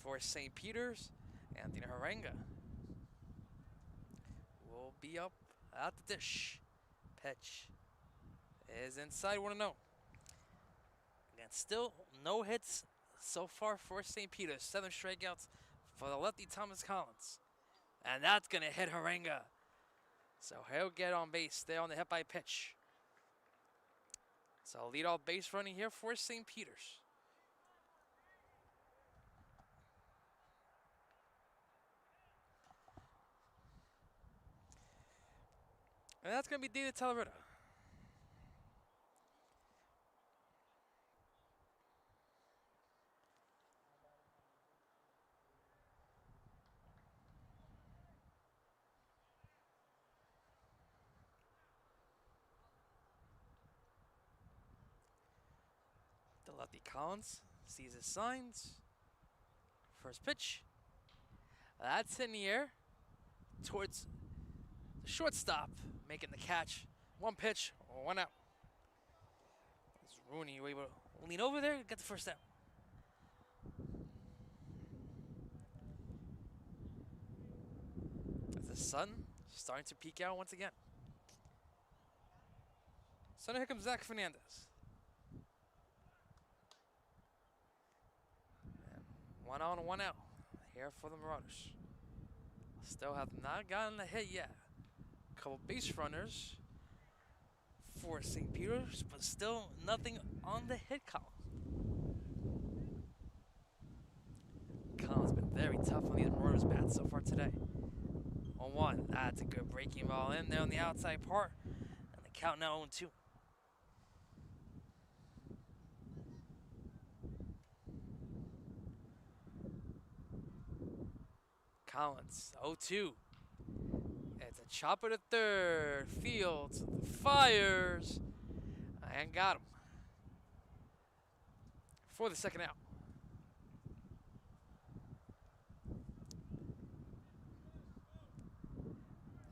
for St. Peter's. Anthony Harenga will be up at the dish. Pitch is inside 1-0. Again, still no hits so far for St. Peter's. 7 strikeouts for the lefty Thomas Collins. And that's going to hit Harenga. So he'll get on base there on the hit by pitch. So leadoff base running here for St. Peter's. And that's going to be David Talavera. The lefty Collins sees his signs. First pitch. That's in the air towards the shortstop, making the catch. 1 pitch, 1 out. Is Rooney able to lean over there and get the first out? As the sun starting to peek out once again. So now here comes Zach Fernandez. And 1 on, 1 out here for the Marauders. Still have not gotten a hit yet. Couple base runners for St. Peter's, but still nothing on the hit column. Collins been very tough on these Marauders bats so far today. 1-1. That's a good breaking ball in there on the outside part. And the count now 0-2. Collins, 0-2. It's a chopper to third. Fields fires. And got him. For the second out.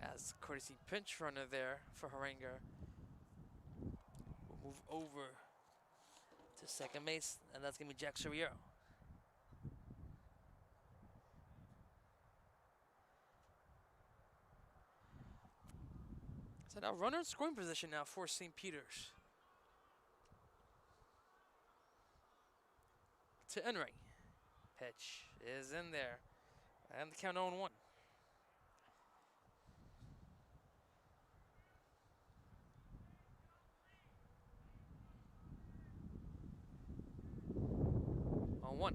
As courtesy pinch runner there for Harenga. We'll move over to second base, and that's going to be Jack Soriero. So now runner in scoring position now for St. Peter's. To Enright. Pitch is in there. And the count 0-1. On 1.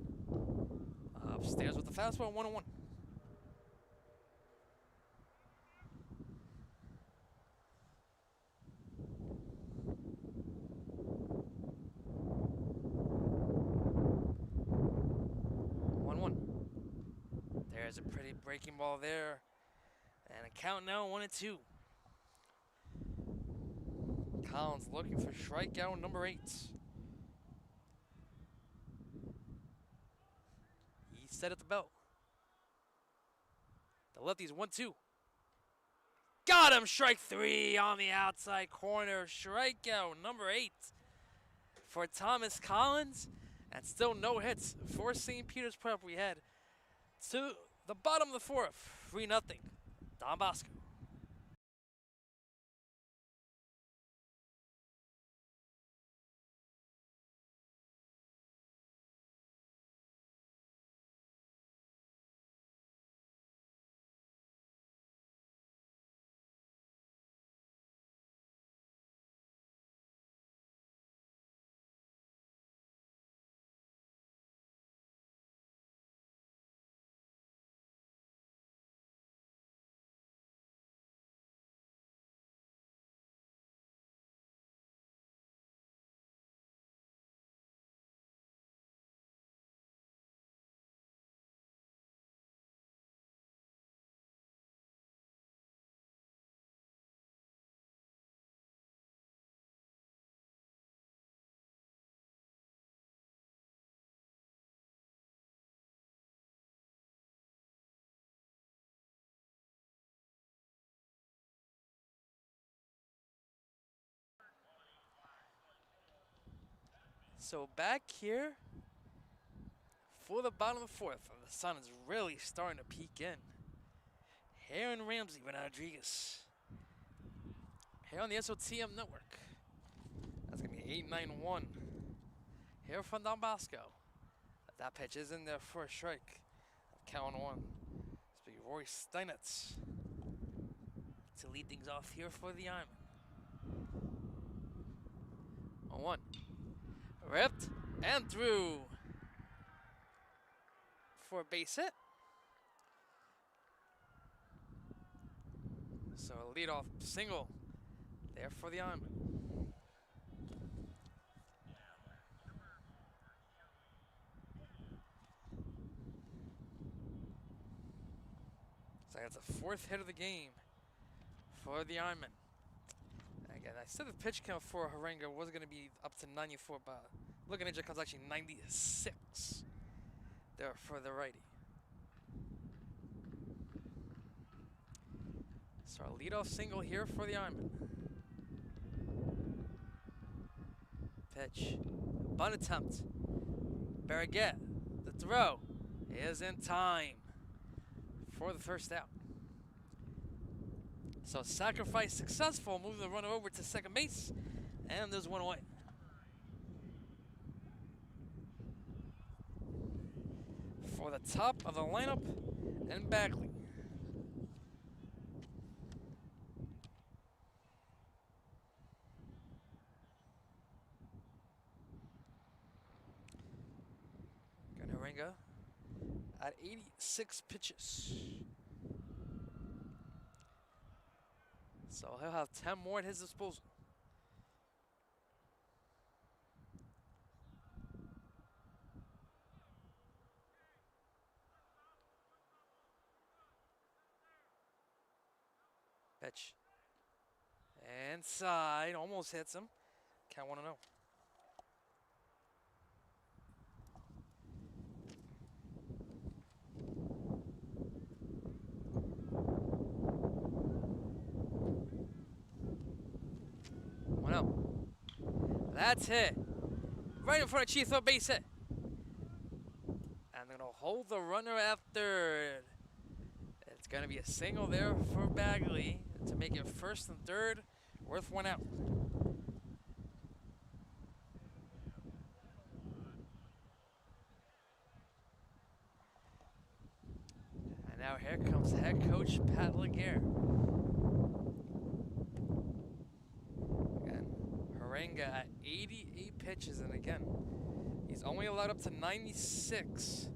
Upstairs with the fastball, 1-1. 1-1. There's a pretty breaking ball there. And a count now 1-2. Collins looking for strikeout number 8. He set at the belt. The lefty's 1-2. Got him! Strike 3 on the outside corner. Strikeout number 8 for Thomas Collins. And still no hits for St. Peter's Prep. We head to the bottom of the 4th. 3-0. Don Bosco. So back here for the bottom of the fourth. The sun is really starting to peek in. Here in Ramsey, Renato Rodrigues. Here on the SOTM network. That's going to be 8-9-1. Here from Don Bosco. That pitch is in there for a strike. Count one. It's be Roy Steinitz to lead things off here for the Ironmen. 0-1. Ripped and through for a base hit. So a leadoff single there for the Ironmen. So that's the fourth hit of the game for the Ironmen. Again, I said the pitch count for Harenga was going to be up to 94, but looking at it comes actually 96 there for the righty. So a leadoff single here for the Ironmen. Pitch, bunt attempt. Barraget, the throw is in time for the first out. So sacrifice successful, moving the runner over to second base, and there's one away. For the top of the lineup, and Bagley. Harenga at 86 pitches. So he'll have 10 more at his disposal. Pitch. Inside, almost hits him. Count 1-0. That's hit. Right in front of Chief, third base hit. And they're going to hold the runner at third. It's going to be a single there for Bagley to make it first and third, worth one out. And now here comes head coach Pat Laguerre. Harenga at 88 pitches, and again, he's only allowed up to 96.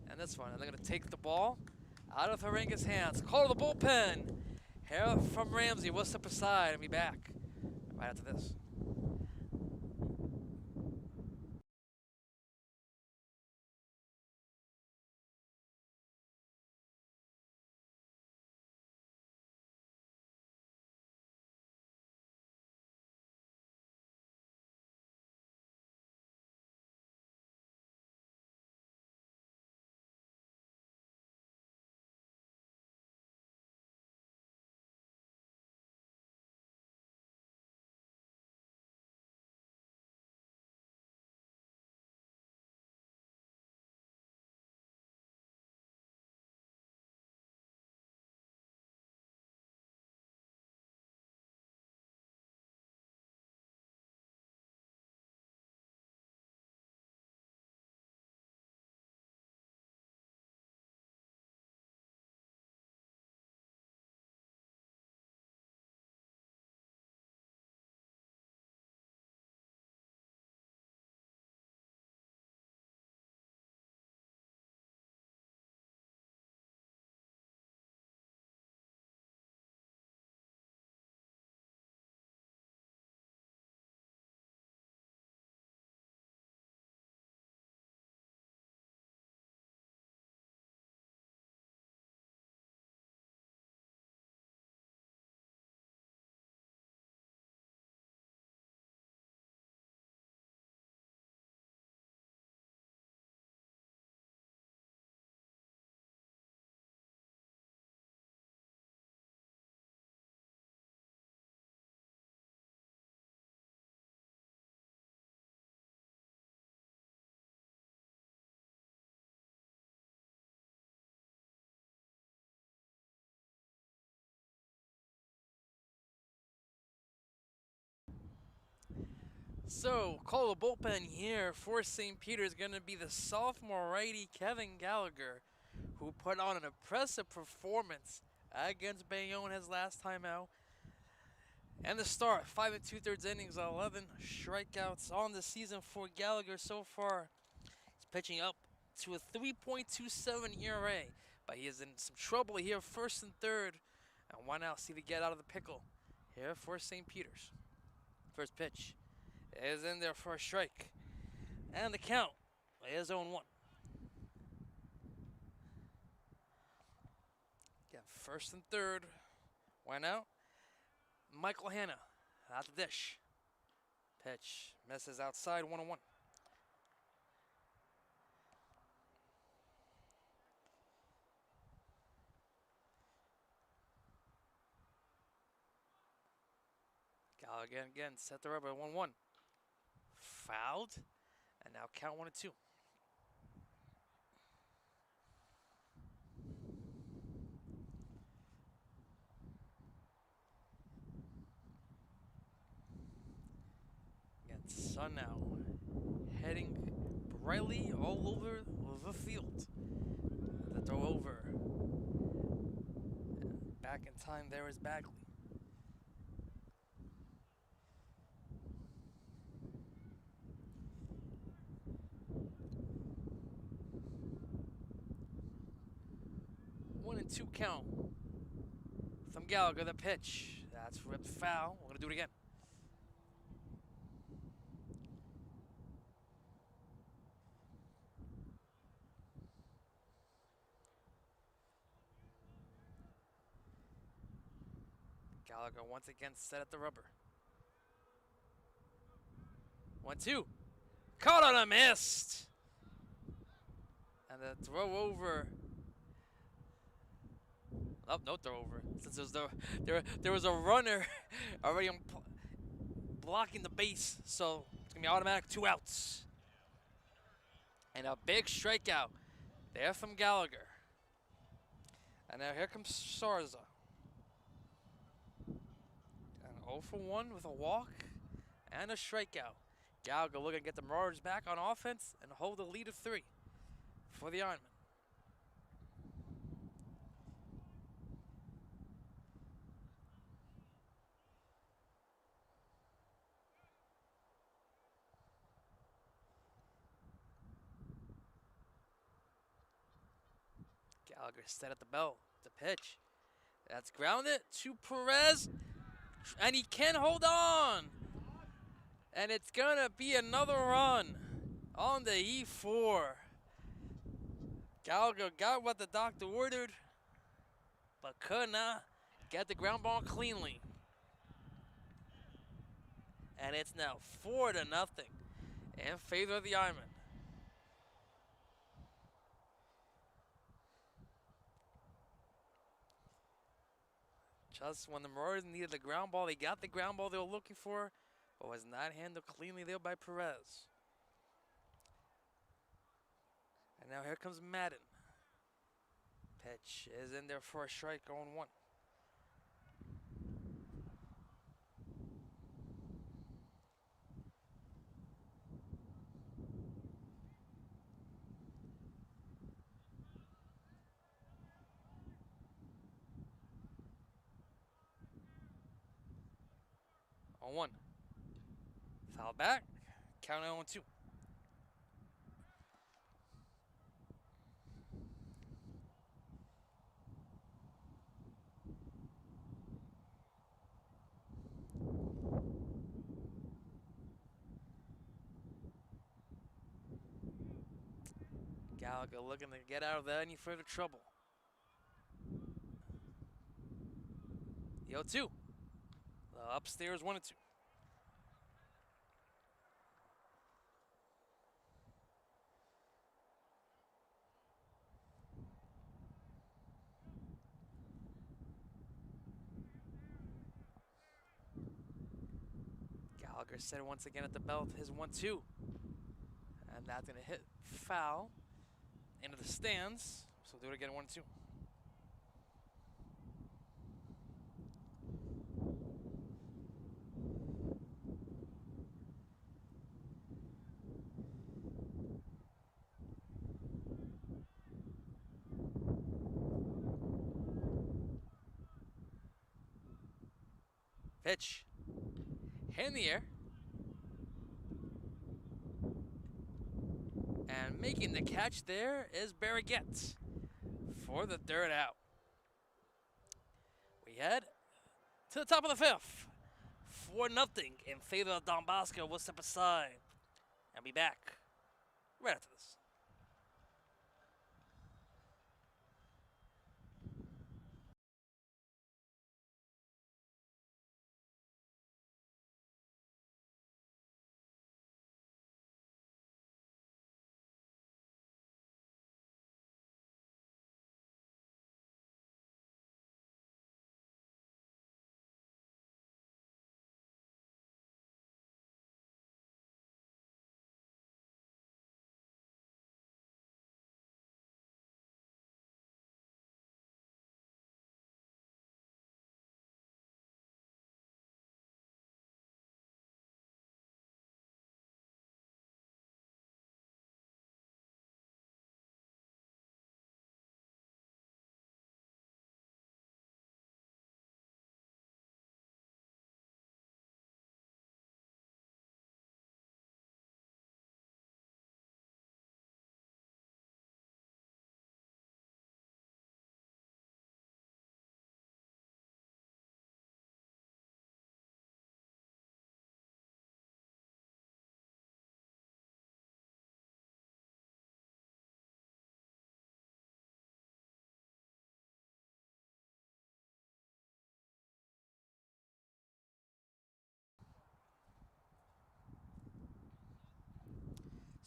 And that's fine. And they're going to take the ball out of Harenga's hands. Call to the bullpen. Here from Ramsey. We'll step aside and be back right after this. So, call the bullpen here for St. Peter's going to be the sophomore righty Kevin Gallagher, who put on an impressive performance against Bayonne his last time out. And the start, 5 2/3 innings, 11 strikeouts on the season for Gallagher so far. He's pitching up to a 3.27 ERA, but he is in some trouble here, first and third. And why not see to get out of the pickle here for St. Peter's. First pitch is in there for a strike. And the count is 0-1. Again, first and third. Why now? Michael Hanna at the dish. Pitch misses outside, 1-1. Gallagher again, set the rubber, 1-1. Fouled, and now count 1-2. Again, sun now heading brightly all over the field. The throw over. Back in time, there is Bagley. One and two count from Gallagher, the pitch. That's ripped foul. We're going to do it again. Gallagher once again set at the rubber. 1-2. Caught on a missed. And the throw over. Oh, no throw over. Since there was a runner already blocking the base, so it's going to be automatic 2 outs. And a big strikeout there from Gallagher. And now here comes Sarza. And 0 for 1 with a walk and a strikeout. Gallagher looking to get the Marauders back on offense and hold a lead of 3 for the Ironmen. Gallagher set at the bell. The pitch. That's grounded to Perez. And he can hold on. And it's going to be another run on the E4. Gallagher got what the doctor ordered, but could not get the ground ball cleanly. And it's now 4-0 in favor of the Ironmen. Just when the Marauders needed the ground ball, they got the ground ball they were looking for, but was not handled cleanly there by Perez. And now here comes Madden. Pitch is in there for a strike, 0-1. On 1. Foul back. Count 0-2. Gallagher looking to get out of that any further trouble. The 0-2. The upstairs 1-2. Gallagher set it once again at the belt, his 1-2. And that's going to hit foul into the stands. So do it again, 1-2. Pitch. Hit in the air. And making the catch there is Barraget for the third out. We head to the top of the fifth. 4-0 in favor of Don Bosco. We'll step aside and be back right after this.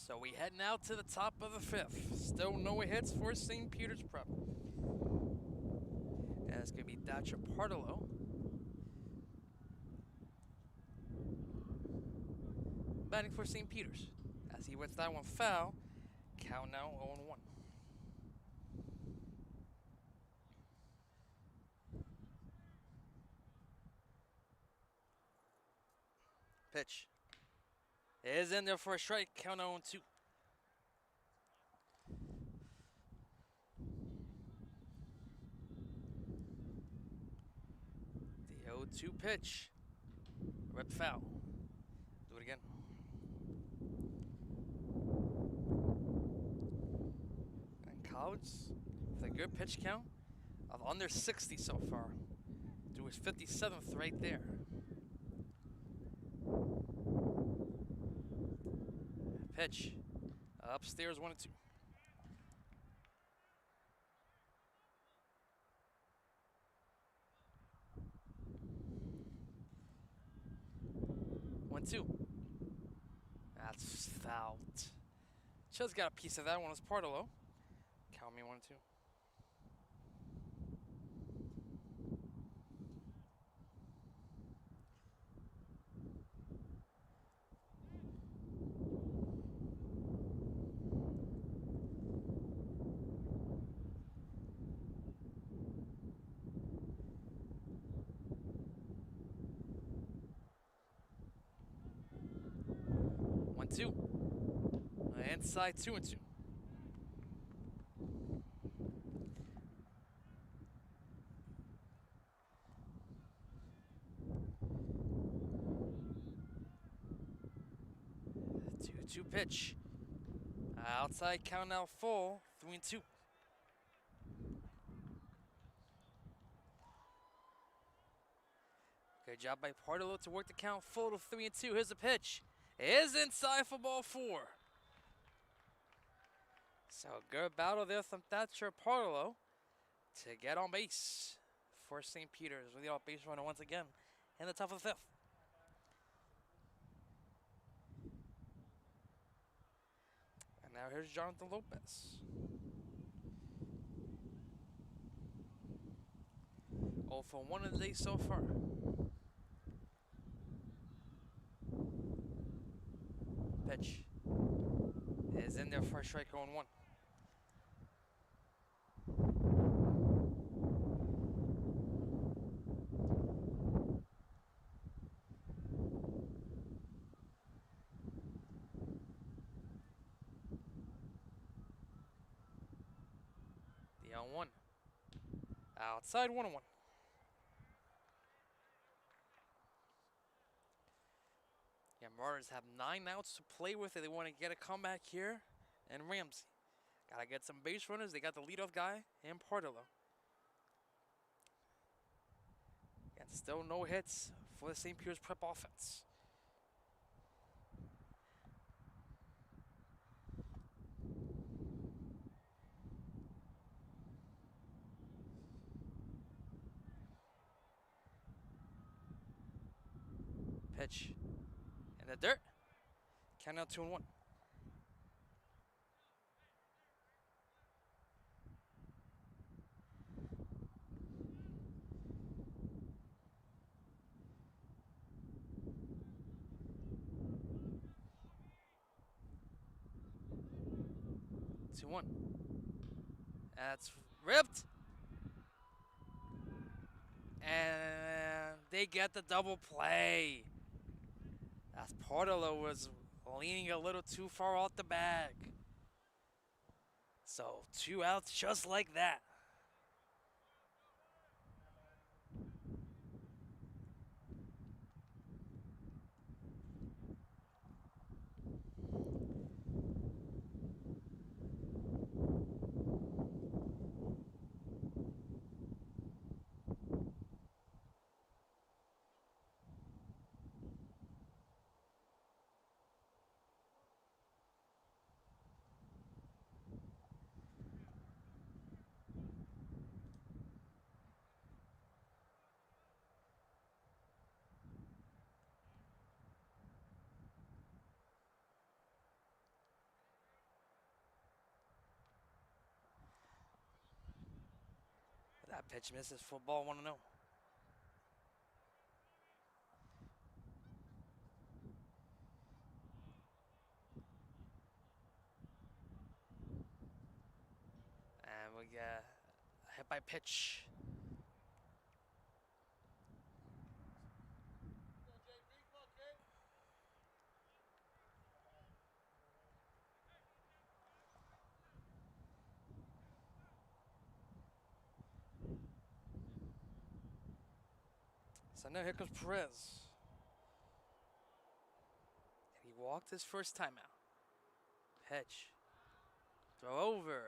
So we head now to the top of the fifth. Still no hits for St. Peter's Prep. And it's going to be Dacha Partolo. Batting for St. Peter's. As he lets that one foul, count now 0-1. Pitch. Is in there for a strike, count 0-2. The 0-2 pitch. Rip foul. Do it again. And College with a good pitch count of under 60 so far. To his 57th right there. Pitch. Upstairs 1-2. Two. That's fouled. Just got a piece of that one. Was Partolo. Count me 1-2. Two. Inside 2-2. Two pitch. Outside count now full. 3-2. Good job by Partolo to work the count full to 3-2. Here's the pitch. Is inside for ball 4. So good battle there from Thatcher Partolo to get on base for St. Peter's with the off base runner once again in the top of the fifth. And now here's Jonathan Lopez. 0 for 1 of the day so far. Pitch is in there for a strike 0-1. The 0-1. Outside 1-1. And Marauders have 9 outs to play with if they want to get a comeback here. And Ramsey. Gotta get some base runners. They got the leadoff guy and Portillo. And still no hits for the St. Peter's Prep offense. Pitch in the dirt. Count out 2-1. That's ripped. And they get the double play. As Portillo was leaning a little too far out the bag. So 2 outs just like that. That pitch misses. Football 1-0. And we get a hit by pitch. So now here comes Perez. And he walked his first time out. Pitch. Throw over.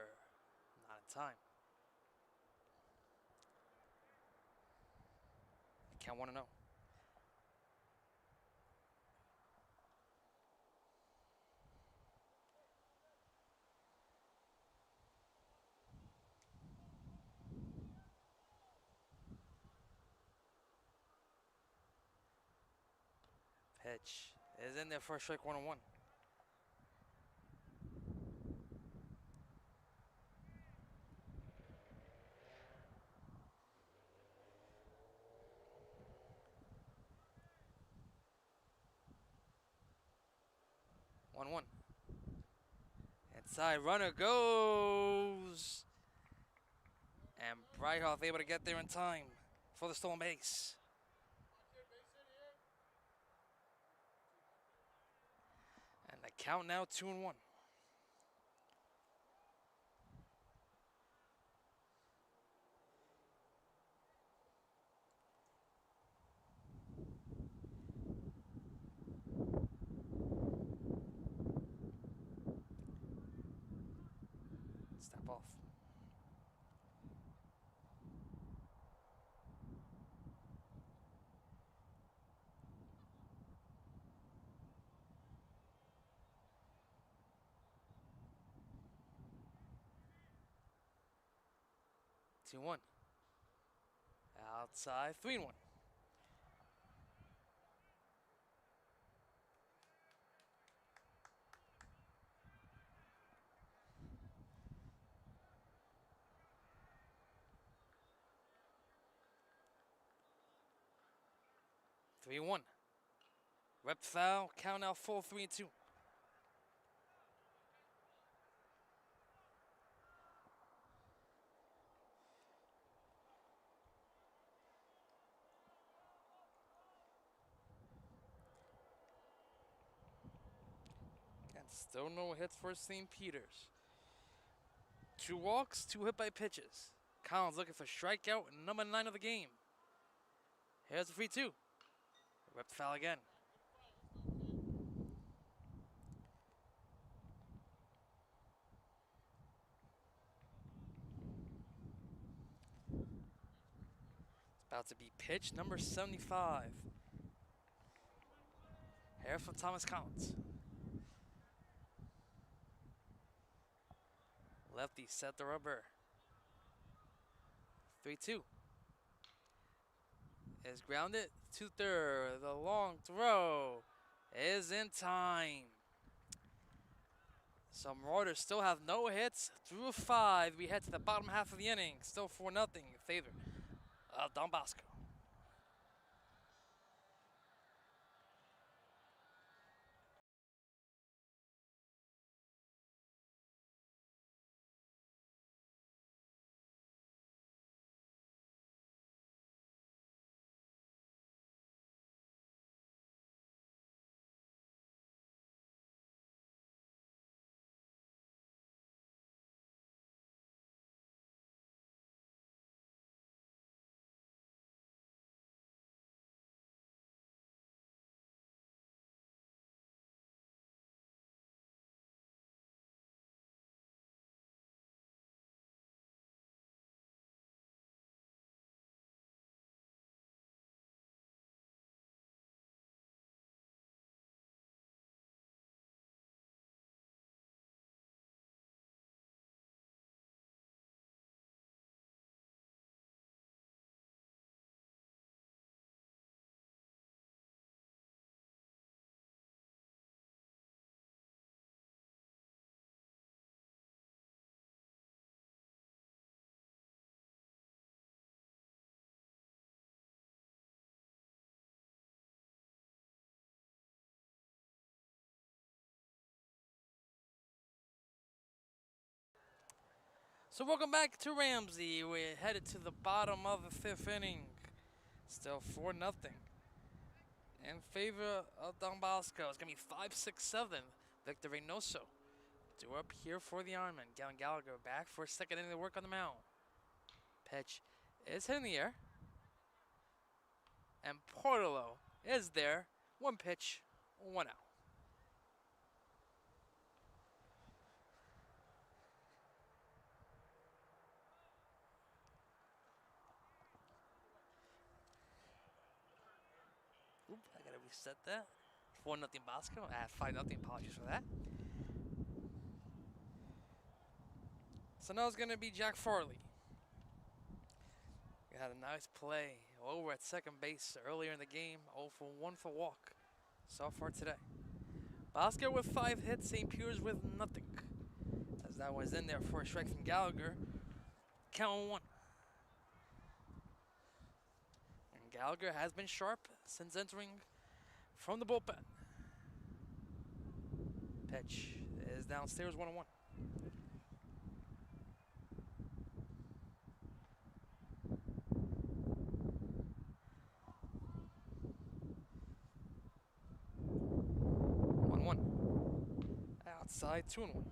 Not in time. Count 1-0. Pitch is in there for a strike 1-1. Inside runner goes. And Breithoff able to get there in time for the stolen base. And the count now 2-1. Step off. Two one. Outside 3-1. Rep foul, count now 4-3-2. And still no hits for St. Peter's. 2 walks, 2 hit by pitches. Collins looking for strikeout number 9 of the game. Here's the 3-2. Rep foul again. About to be pitch number 75. Here from Thomas Collins. Lefty set the rubber. 3-2. Is grounded to third. The long throw is in time. So Marauders still have no hits through 5. We head to the bottom half of the inning. Still 4-0 in favor of Don Bosco. So welcome back to Ramsey. We're headed to the bottom of the 5th inning. Still 4-0 in favor of Don Bosco. It's going to be 5-6-7. Victor Reynoso due up here for the Ironmen. Gavin Gallagher back for a second inning to work on the mound. Pitch is hit in the air. And Portolo is there. 1 pitch, 1 out. Oop, I gotta reset that. 4-0 Bosco. 5-0. Apologies for that. So now it's gonna be Jack Farley. We had a nice play over at second base earlier in the game. 0 for 1 for walk so far today. Bosco with 5 hits. St. Peter's with nothing. As that was in there for a strike from Gallagher. Count 1. And Gallagher has been sharp since entering from the bullpen. Pitch is downstairs, 1-1. Outside, 2-1.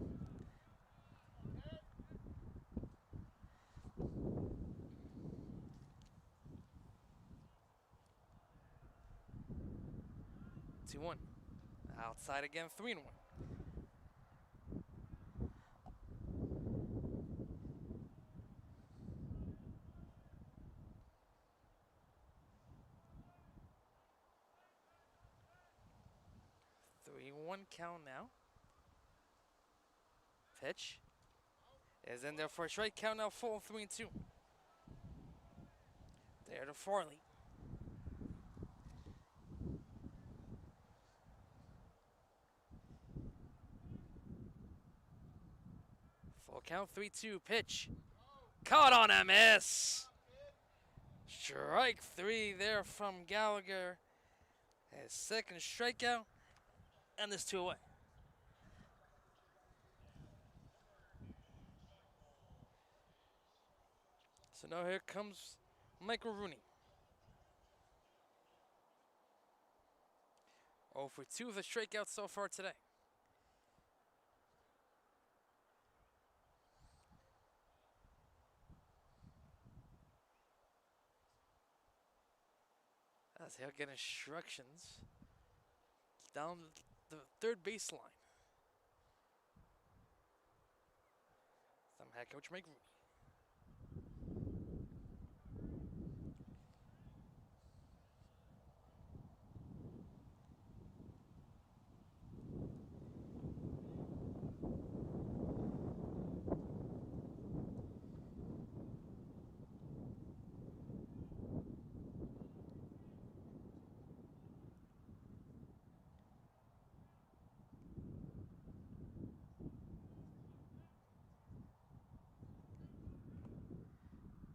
Outside again, 3-1. One count now. Pitch is in there for a strike. Count now, full 3-2. There to Farley. Full count, 3-2. Pitch caught on a miss. Strike 3 there from Gallagher. His second strikeout, and this 2 away. So now here comes Michael Rooney. 0 for 2 with a strikeout so far today. As he'll get instructions down the third baseline from head coach Mike Rooney.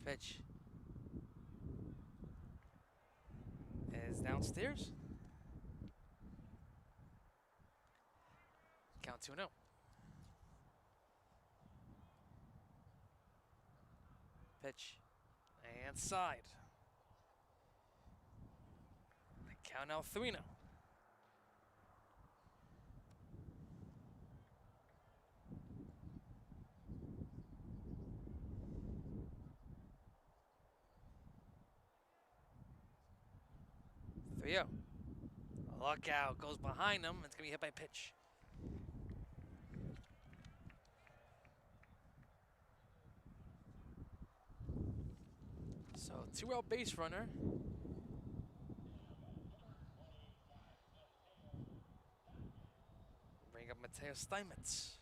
Pitch is downstairs. Count 2-0. Pitch and side. Count now 3-0. Look out, goes behind him. It's going to be hit by pitch. So 2-out base runner. Bring up Mateo Steinmetz.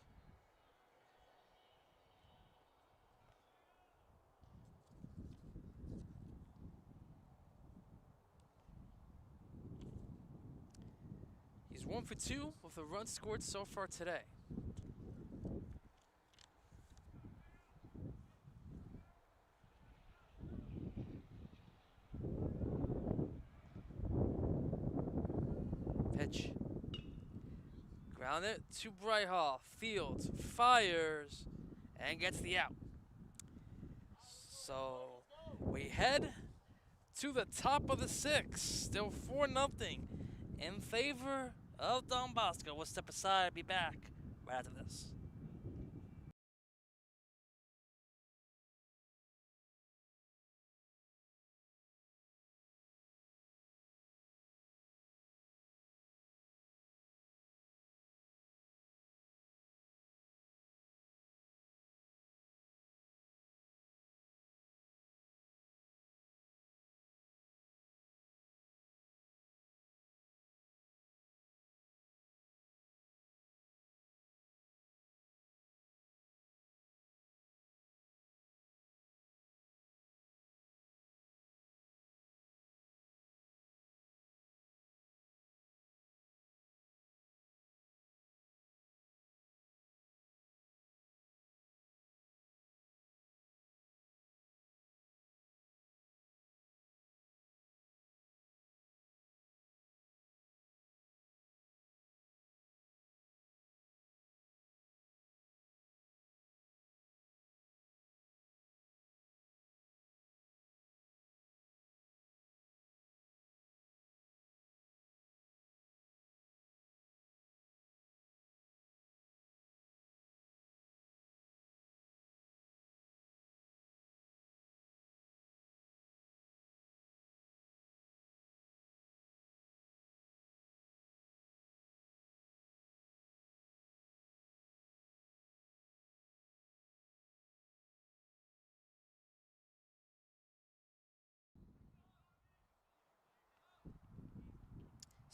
He's 1 for 2 with a run scored so far today. Pitch. Ground it to Bryhall. Fields, fires, and gets the out. So we head to the top of the 6th. Still 4-0 in favor of Don Bosco. We'll step aside, be back right after this.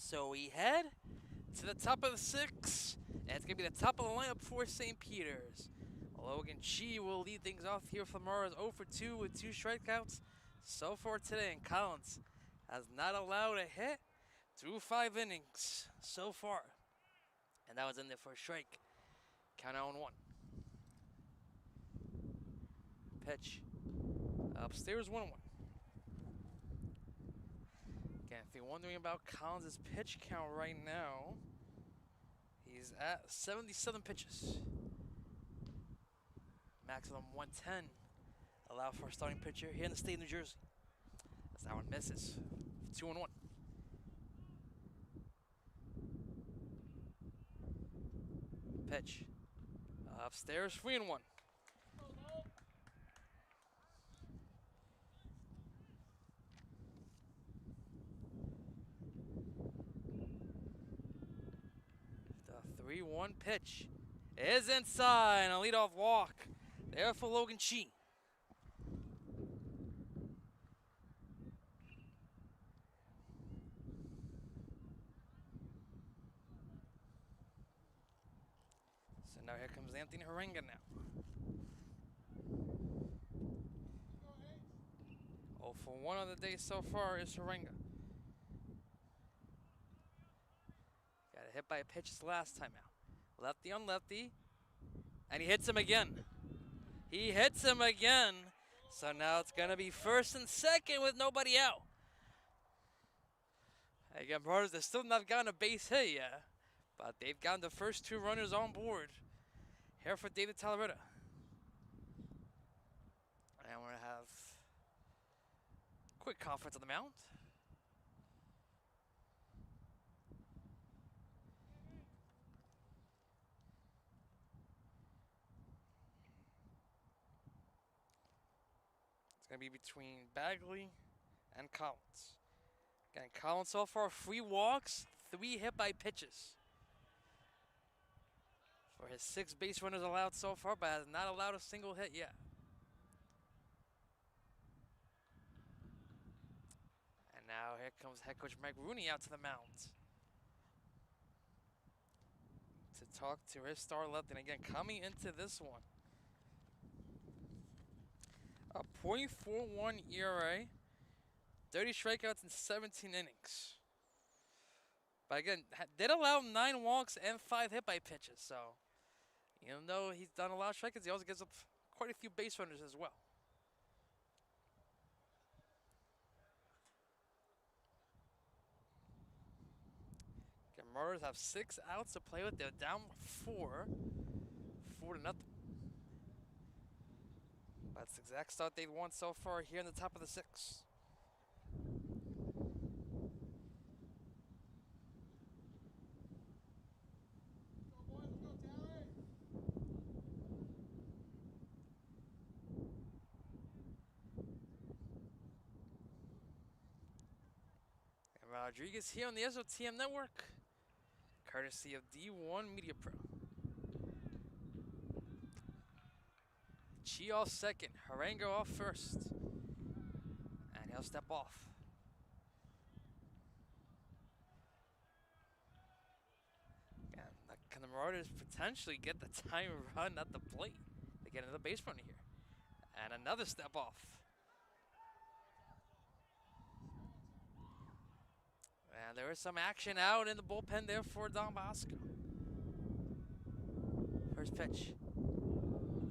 So we head to the top of the 6th, and it's going to be the top of the lineup for St. Peter's. Logan Chi will lead things off here for the Marauders, 0 for 2 with 2 strikeouts so far today, and Collins has not allowed a hit through 5 innings so far. And that was in there for a strike. Count out on 1. Pitch. Upstairs 1-1. Again, if you're wondering about Collins' pitch count right now, he's at 77 pitches. Maximum 110 allowed for a starting pitcher here in the state of New Jersey. As that one misses. 2-1. Pitch. Upstairs, 3-1. The 3-1 pitch is inside. A leadoff walk there for Logan Chi. So now here comes Anthony Harenga now. 0 for 1 on the day so far is Harenga. Got hit by a pitch his last time out. Lefty on lefty. And he hits him again. He hits him again. So now it's going to be first and second with nobody out. Again, Marauders, they've still not gotten a base hit yet, but they've gotten the first 2 runners on board here for David Talarita. And we're going to have quick conference on the mound. It's going to be between Bagley and Collins. Again, Collins so far 3 walks, 3 hit by pitches. For his 6 base runners allowed so far, but has not allowed a single hit yet. And now here comes head coach Mike Rooney out to the mound to talk to his star left. And again, coming into this one, a .41 ERA, 30 strikeouts in 17 innings. But again, did allow 9 walks and 5 hit by pitches. So, even though he's done a lot of strikeouts, he also gives up quite a few base runners as well. Again, Marauders have 6 outs to play with. They're down 4 to nothing. That's the exact start they've won so far here in the top of the 6th. And Rodrigues here on the SOTM Network, courtesy of D1 Media Pro. Chi off second, Harango off first, and he'll step off. And can the Marauders potentially get the time run at the plate? They get another base runner here, and another step off. And there is some action out in the bullpen there for Don Bosco. First pitch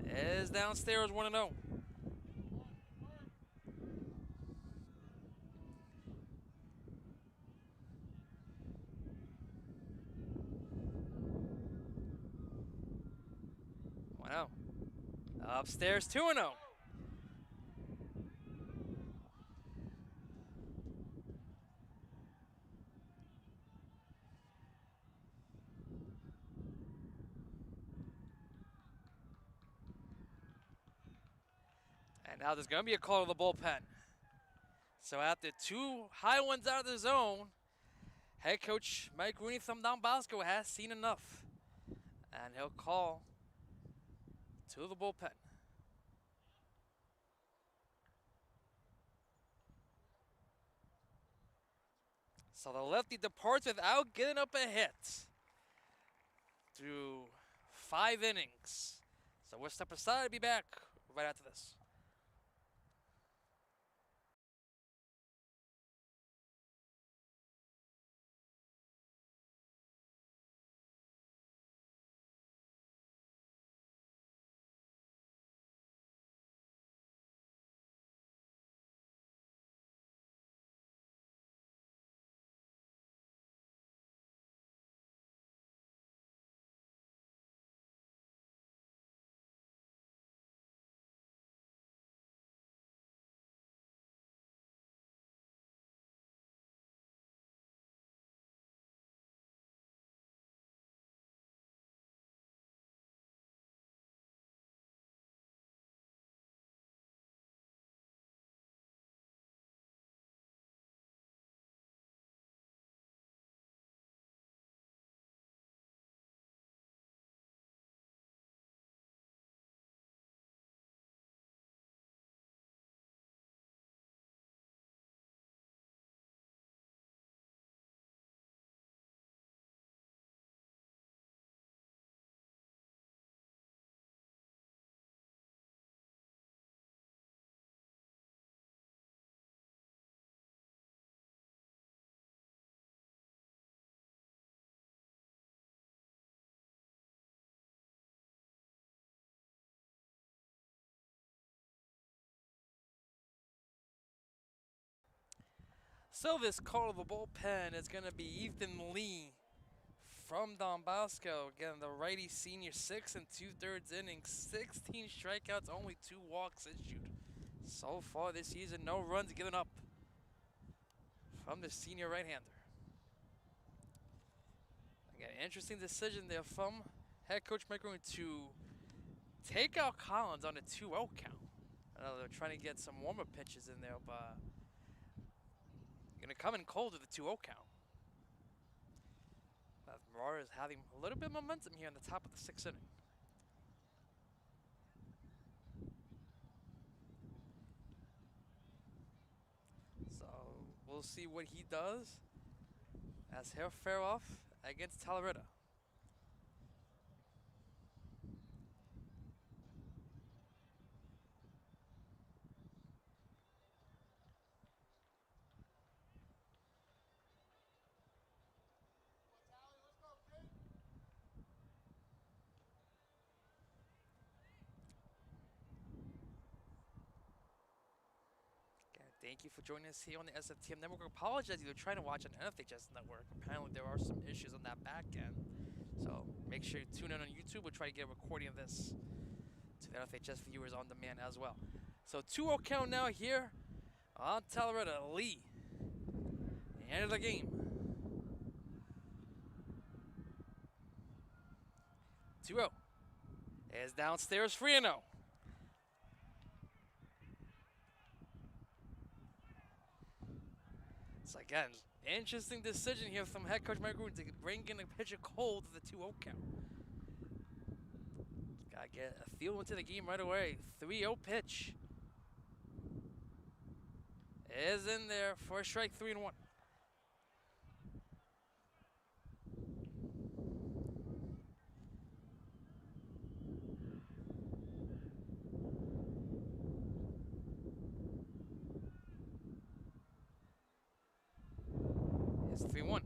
is downstairs, 1-0. Wow. Upstairs, 2-0. And now there's going to be a call to the bullpen. So after 2 high ones out of the zone, head coach Mike Rooney from Don Bosco has seen enough. And he'll call to the bullpen. So the lefty departs without getting up a hit through 5 innings. So we'll step aside and be back right after this. So this call of the bullpen is going to be Ethan Lee from Don Bosco. Again, the righty senior, 6 2/3 innings, 16 strikeouts, only 2 walks issued. So far this season, no runs given up from the senior right-hander. Again, interesting decision there from head coach Mike Rooney to take out Collins on a 2-0 count. I know they're trying to get some warmer pitches in there, but going to come in cold with a 2-0 count. Marauders having a little bit of momentum here in the top of the 6th inning. So we'll see what he does as he'll fare off against Talarita. Thank you for joining us here on the SFTM Network. I apologize if you're trying to watch on NFHS Network. Apparently there are some issues on that back end. So make sure you tune in on YouTube. We'll try to get a recording of this to the NFHS viewers on demand as well. So 2-0 count now here on Talarita. Lee. The end of the game. 2-0. Is downstairs 3-0. So again, interesting decision here from head coach Mike Rooney to bring in a pitcher cold to the 2-0 count. Gotta get a feel into the game right away. 3-0 pitch is in there for a strike, 3-1. It's 3-1.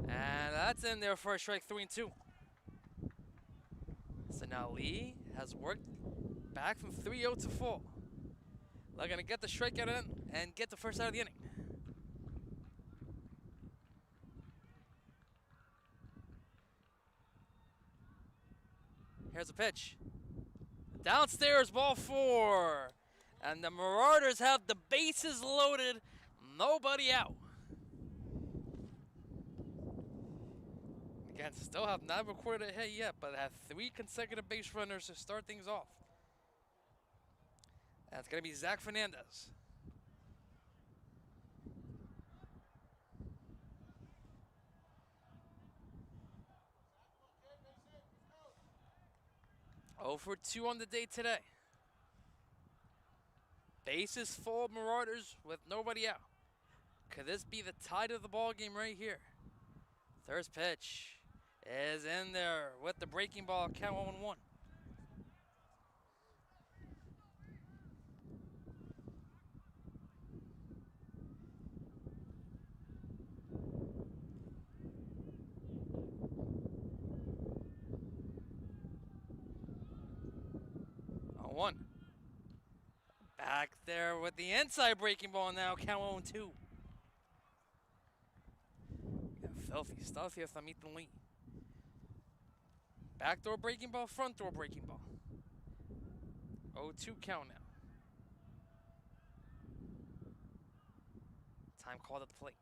And that's in there for a strike, 3-2. So now Lee has worked back from 3-0 to 4. They're going to get the strikeout in and get the first out of the inning. Here's a pitch. Downstairs, ball 4. And the Marauders have the bases loaded, nobody out. Again, still have not recorded a hit yet, but have 3 consecutive base runners to start things off. That's going to be Zach Fernandez. For 2 on the day today. Bases full, Marauders with nobody out. Could this be the tide of the ball game right here? First pitch is in there with the breaking ball, count 1-1. One. Back there with the inside breaking ball now, count 0-2. Filthy stuff here from Ethan Lee. Backdoor breaking ball, front door breaking ball. 0-2 count now. Time called at the plate.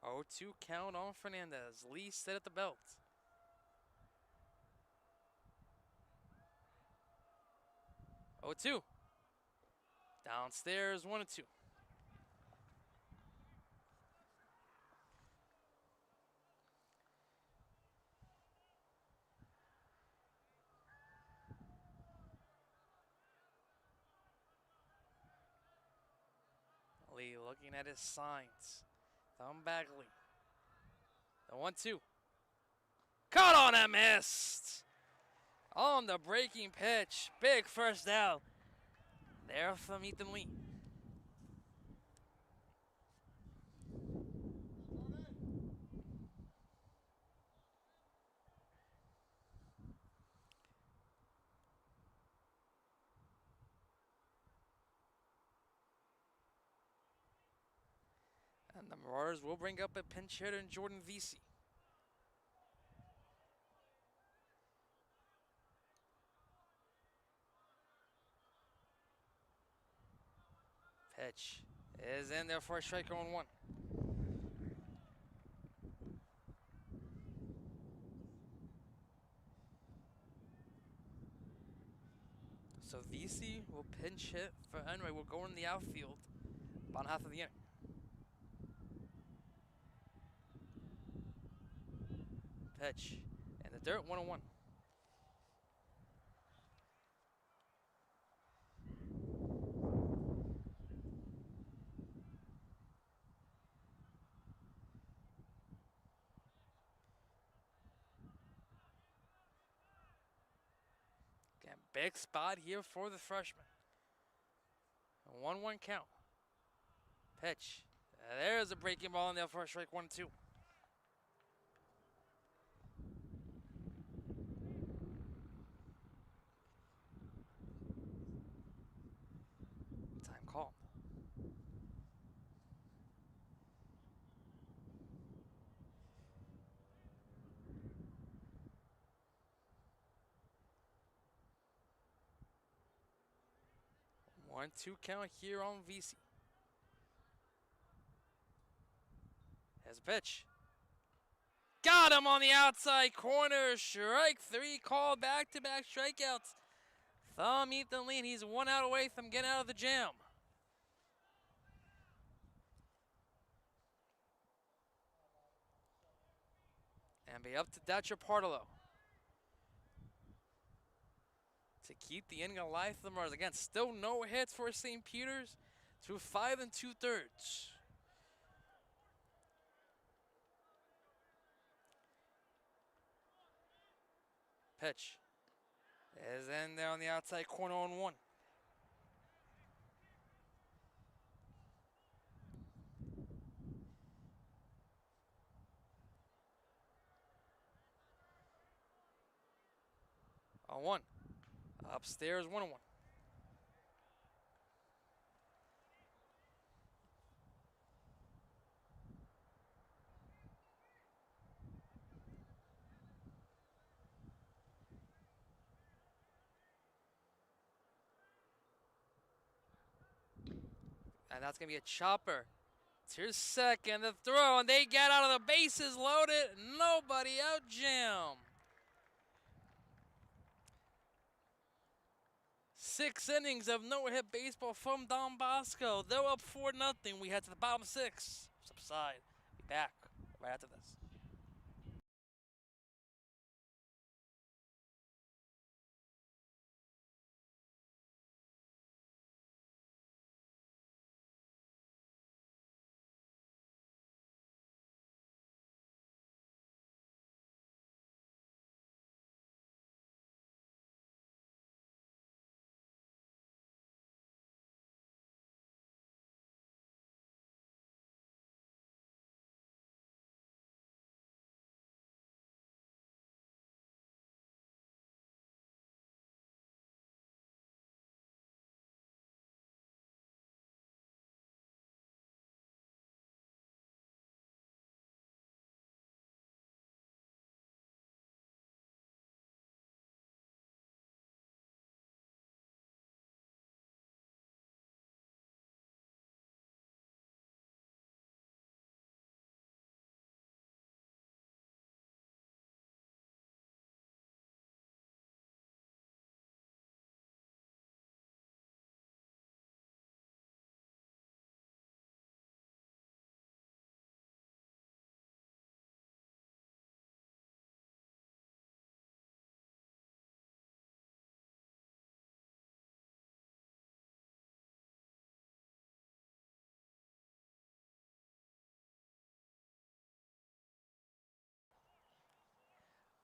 Oh, 2 count on Fernandez. Lee set at the belt. Oh, 2. Downstairs, 1-2. Lee looking at his signs. Thumb back Lee. The 1-2. Caught on and missed. On the breaking pitch. Big first out. There from Ethan Lee. And the Marauders will bring up a pinch hitter in Jordan Vesey. Pitch is in there for a strike on 1. So Vesey will pinch hit for Henry. Will go in the outfield about half of the inning. Pitch in the dirt, 1-1. Again, big spot here for the freshman. A 1-1 count. Pitch. There's a breaking ball in there for a strike, 1-2. Time called. One-two count here on VC. Has a pitch. Got him on the outside corner. Strike 3 called, back-to-back strikeouts. Thumb Ethan Lee, and he's 1 out away from getting out of the jam. And be up to Dutcher Partolo to keep the inning alive for the Marauders. Again, still no hits for St. Peter's through 5 2/3. Pitch is in there on the outside corner on 1. On 1. Upstairs, 1-1. And that's going to be a chopper to second. The throw, and they get out of the bases loaded. Nobody out, jam. 6 innings of no-hit baseball from Don Bosco. They're up 4-0. We head to the bottom 6. Subside. Be back right after this.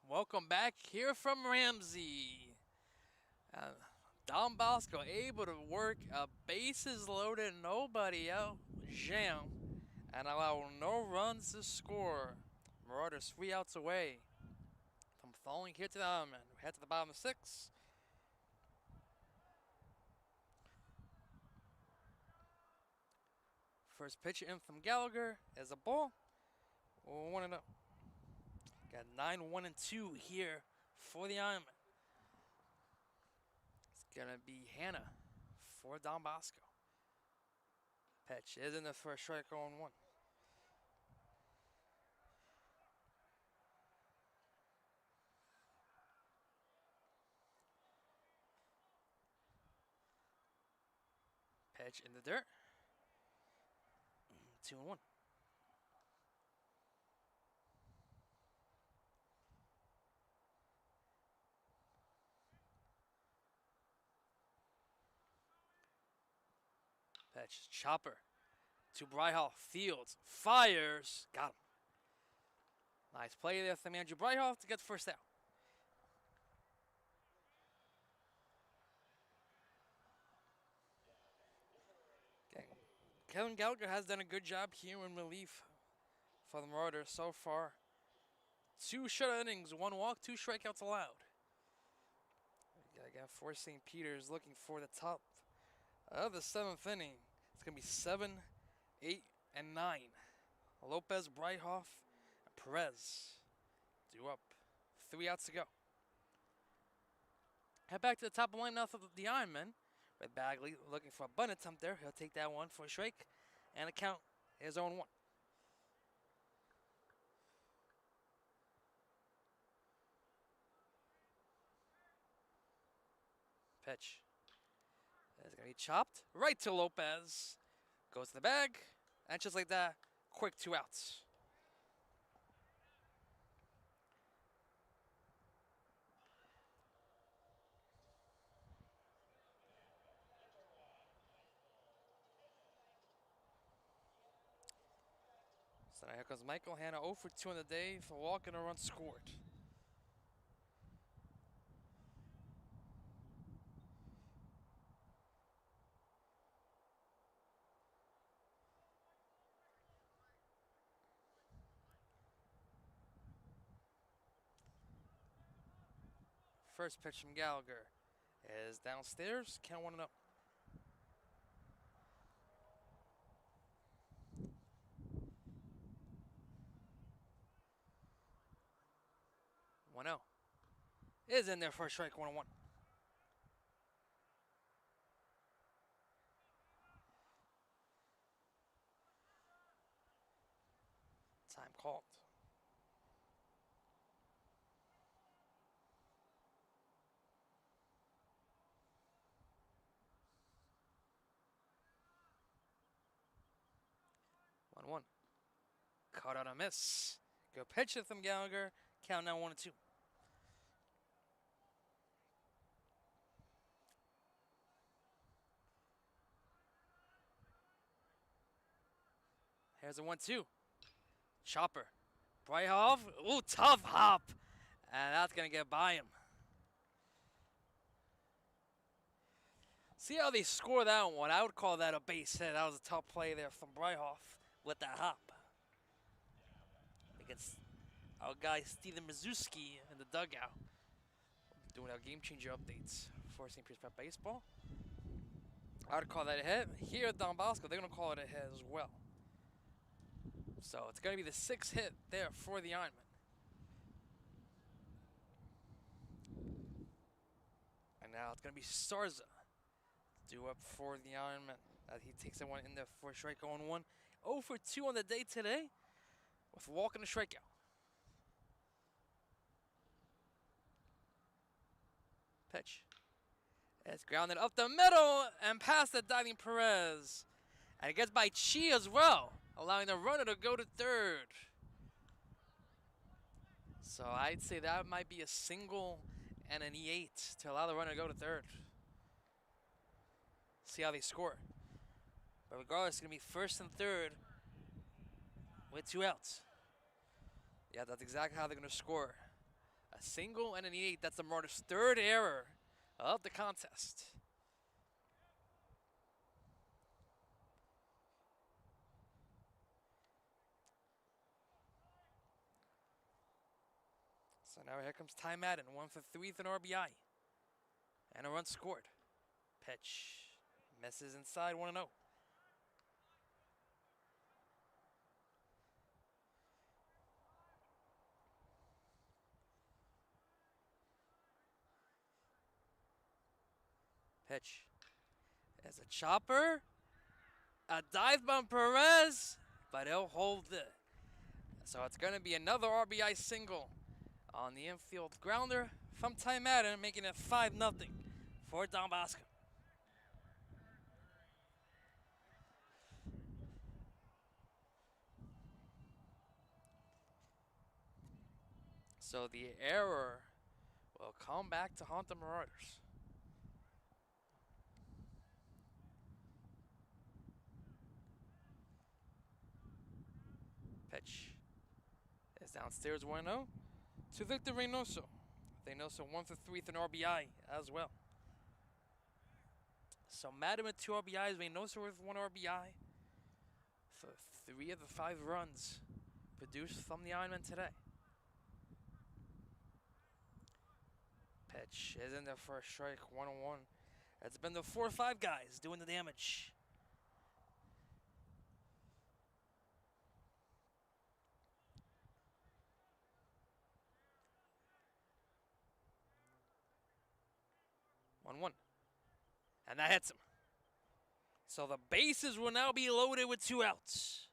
Welcome back here from Ramsey. Don Bosco able to work a bases loaded, nobody out jam and allow no runs to score. Marauders 3 outs away from falling here to the Ironmen. We head to the bottom of 6. First pitch in from Gallagher is a ball. 1-0. Got 9-1-2 here for the Ironmen. It's going to be Hannah for Don Bosco. Pitch is in the first strike, 0-1. Pitch in the dirt. 2-1. Pitch, chopper to Bryhoff, fields, fires, got him. Nice play there from Andrew Bryhoff to get the first out. Okay. Kevin Gallagher has done a good job here in relief for the Marauders so far. 2 shutout innings, 1 walk, 2 strikeouts allowed. Again, for St. Peter's looking for the top of the 7th inning. It's going to be 7, 8, and 9. Lopez, Bryhoff, and Perez due up. 3 outs to go. Head back to the top of the line now for the Ironmen. With Bagley looking for a bunt attempt there. He'll take that one for a strike. And the count is 0-1. Pitch. It's going to be chopped right to Lopez. Goes to the bag. And just like that, quick 2 outs. So now here comes Michael Hanna, 0 for 2 on the day for walk and a run scored. First pitch from Gallagher is downstairs. Count 1-0. Is in there for a strike, 1-1. Time called. One. Caught on a miss. Good pitch from Gallagher. Count now 1-2. Here's a 1-2. Chopper. Bryhoff. Ooh, tough hop. And that's going to get by him. See how they score that one? I would call that a base hit. That was a tough play there from Bryhoff with that hop. Against our guy Steven Mazuski in the dugout. Doing our game changer updates for St. Peter's Prep Baseball. I would call that a hit. Here at Don Bosco, they're going to call it a hit as well. So it's going to be the 6th hit there for the Ironmen. And now it's going to be Sarza due up for the Ironmen. He takes that one in there for a strike, 0-1. 0 for 2 on the day today with walk and a strikeout. Pitch. It's grounded up the middle and past the diving Perez. And it gets by Chi as well, allowing the runner to go to third. So I'd say that might be a single and an E8 to allow the runner to go to third. See how they score. But regardless, it's going to be first and third with 2 outs. Yeah, that's exactly how they're going to score. A single and an E8. That's the Marauders' 3rd error of the contest. So now here comes Ty Madden, 1 for 3 with an RBI. And a run scored. Pitch. Misses inside, 1-0. Pitch. There's a chopper. A dive by Perez, but he'll hold it. So it's going to be another RBI single on the infield grounder from Ty Madden, making it 5-0 for Don Bosco. So the error will come back to haunt the Marauders. Pitch is downstairs 1-0 to Victor Reynoso. Reynoso 1 for 3 with an RBI as well. So Madden with 2 RBIs, Reynoso with 1 RBI for 3 of the 5 runs produced from the Ironmen today. Pitch is in there for a strike, 1-1. It's been the 4 or 5 guys doing the damage. And that hits him. So the bases will now be loaded with 2 outs.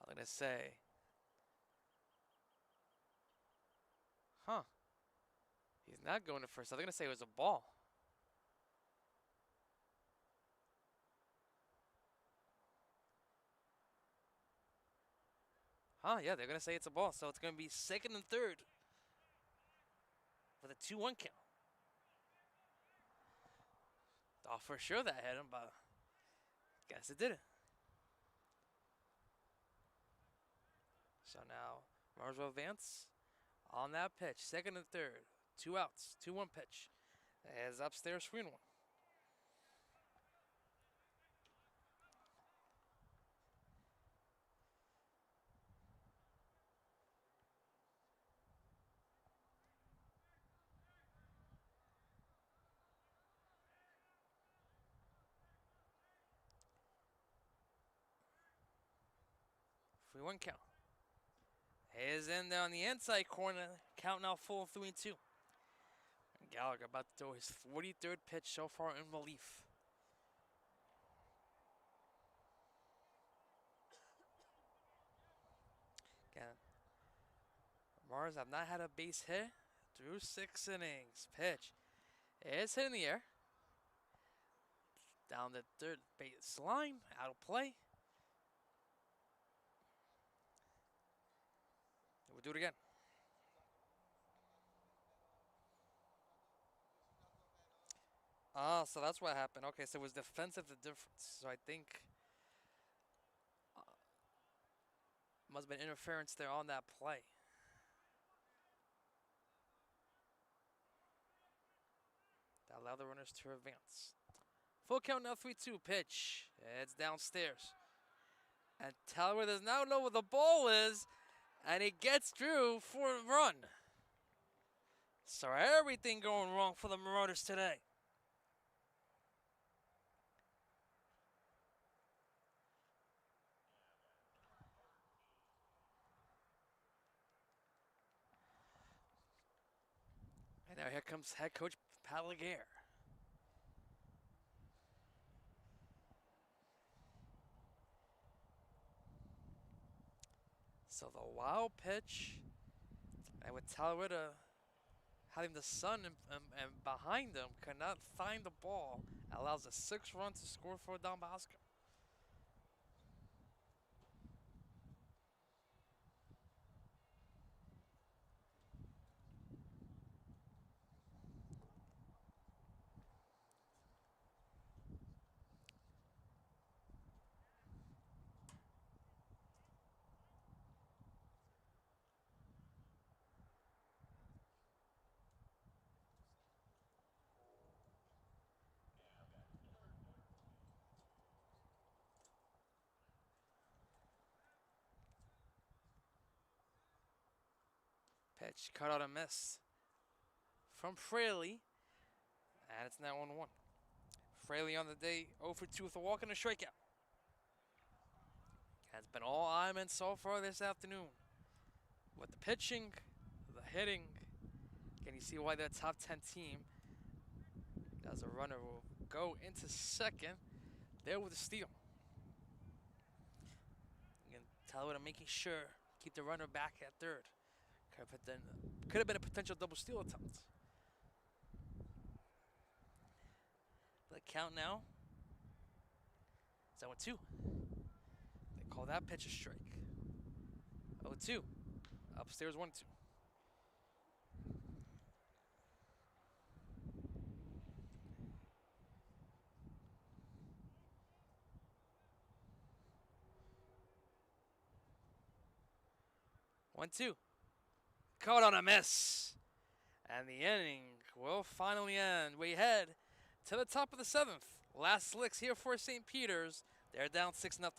I'm going to say, he's not going to first. I'm going to say it was a ball. Yeah, they're going to say it's a ball. So it's going to be second and third with a 2-1 count. Thought for sure that hit him, but guess it didn't. So now Mars will advance on that pitch. Second and third. 2 outs. 2-1 pitch. As upstairs 3-1. Free 1 count. Is in there on the inside corner. Count now full 3-2. And Gallagher about to throw his 43rd pitch so far in relief. Again, Mars have not had a base hit through 6 innings. Pitch is hit in the air. Down the third base line. Out of play. We'll do it again. So that's what happened. Okay, so it was defensive the difference. So I think must have been interference there on that play. That allowed the runners to advance. Full count now, 3-2 pitch. It's downstairs. And Tyler does now know where the ball is. And he gets through for a run. So everything going wrong for the Marauders today. And now here comes head coach Palaguer. So the wild pitch, and with Talavera having the sun and behind him, could not find the ball, allows a 6 run to score for Don Bosco. Pitch cut out a miss from Fraley, and it's now 1-1. Fraley on the day 0 for 2 with a walk and a strikeout. Has been all Ironmen so far this afternoon. With the pitching, the hitting, can you see why they're a top 10 team? As a runner will go into second, there with the steal. You can tell what I'm making sure, keep the runner back at third. Could have been a potential double steal attempt. The count now is 0-2. They call that pitch a strike. 0-2. Upstairs 1-2. One, two. Caught on a miss. And the inning will finally end. We head to the top of the 7th. Last licks here for St. Peter's. They're down 6-0.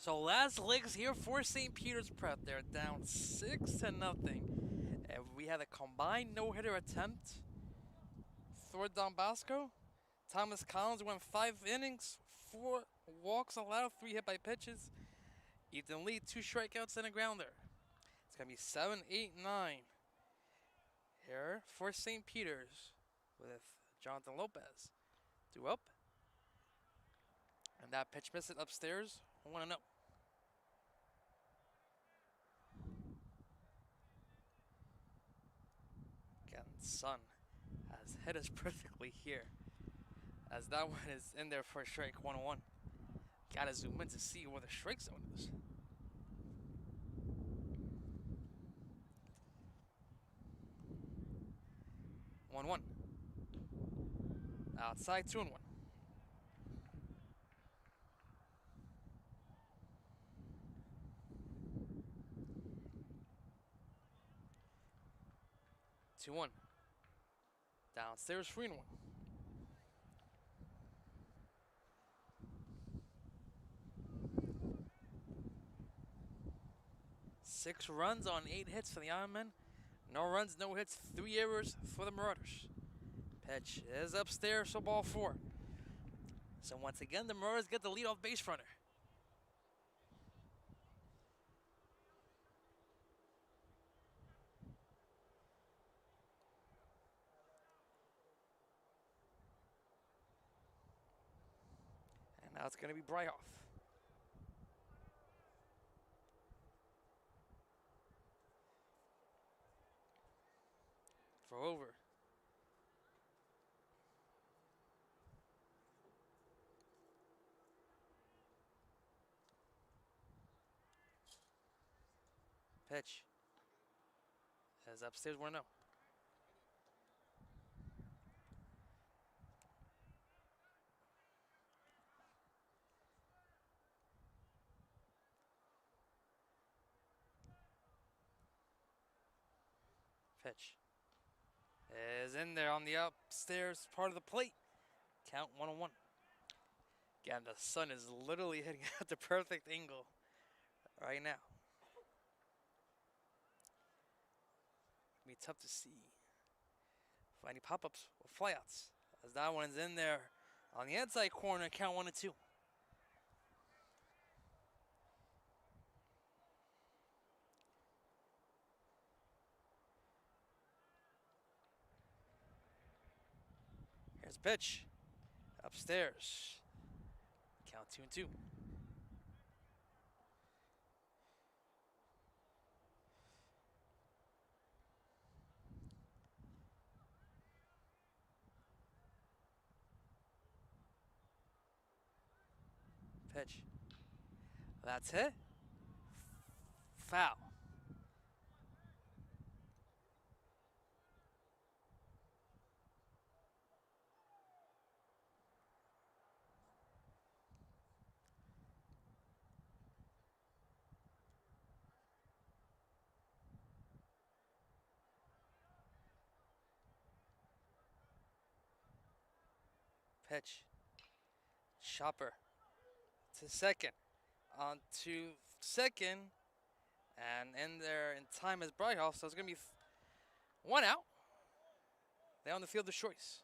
So last licks here for St. Peter's Prep. They're down 6-0. And we had a combined no-hitter attempt for Don Bosco. Thomas Collins went 5 innings, 4 walks allowed, 3 hit by pitches. Ethan Lee, 2 strikeouts and a grounder. It's going to be 7, 8, 9 here for St. Peter's with Jonathan Lopez. 2 up. And that pitch missed it upstairs. 1-0. Again, Sun has hit us perfectly here. As that one is in there for a strike, 1-1. Gotta zoom in to see where the strike zone is. 1-1. Outside, 2-1. 2-1. Downstairs, 3-1. Six runs on 8 hits for the Ironmen. No runs, no hits, 3 errors for the Marauders. Pitch is upstairs, so ball 4. So once again, the Marauders get the leadoff base runner. And now it's going to be Bryoff. Throw over. Pitch is upstairs, 1-0. Pitch is in there on the upstairs part of the plate. Count 1-1. Again, the sun is literally hitting at the perfect angle right now. It'll be tough to see for any pop-ups or flyouts, as that one's in there on the inside corner. Count 1-2. Here's a pitch. Upstairs. Count 2-2. Pitch. That's it. Foul. Pitch. Chopper to second. On to second. And in there in time is Brighthoff. So it's going to be one out. They're on the field of choice.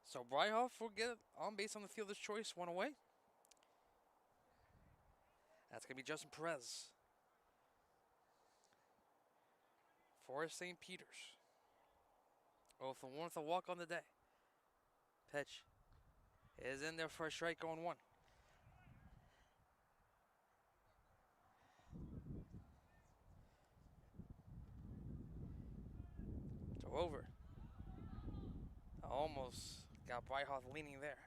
So Brighthoff will get on base on the field of choice, one away. That's going to be Justin Perez for St. Peter's. Oh, for one with a walk on the day. Pitch is in there for a strike, going one. Throw over. Almost got Brighthoff leaning there.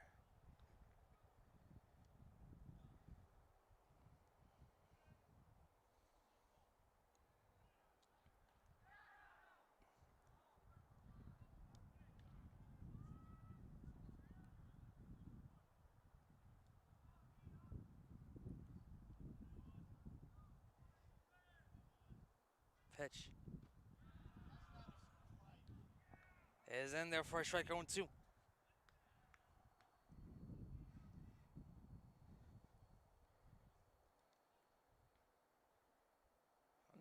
Pitch is in there for a strike, going two.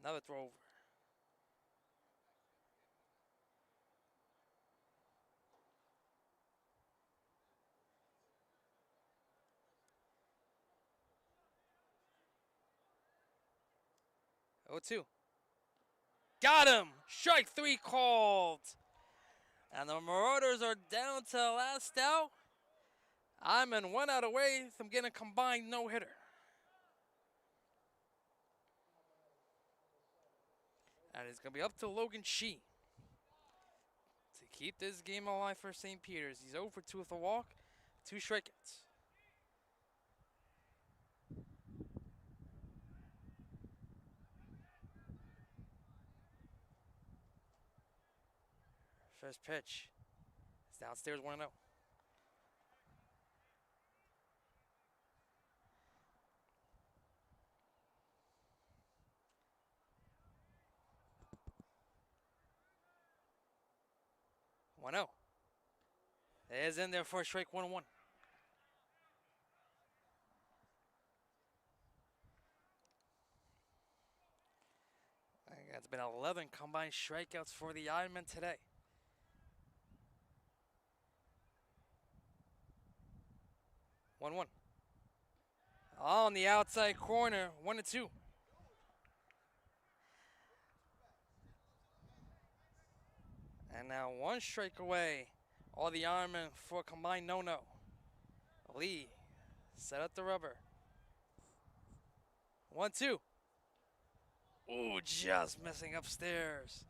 Another throw over. Oh, 2. Got him! Strike 3 called. And the Marauders are down to the last out. I'm in 1 out away from getting a combined no-hitter. And it's going to be up to Logan Shee to keep this game alive for St. Peter's. He's 0 for 2 with a walk, 2 strikeouts. First pitch. It's downstairs 1-0. It is in there for a strike, 1-1. It's been 11 combined strikeouts for the Ironmen today. On the outside corner, 1-2. And now 1 strike away. All the Ironmen for a combined no-no. Lee set up the rubber. 1-2. Ooh, just missing upstairs.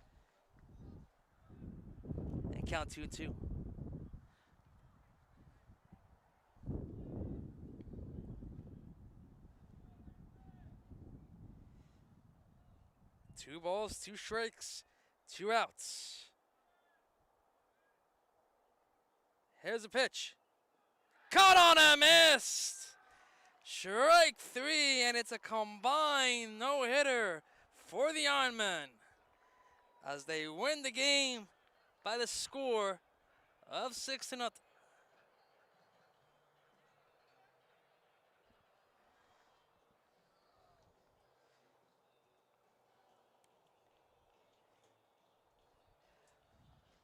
And count 2-2. Two balls, 2 strikes, 2 outs. Here's a pitch. caught on a missed. Strike 3, and it's a combined no-hitter for the Ironmen as they win the game by the score of 6-0.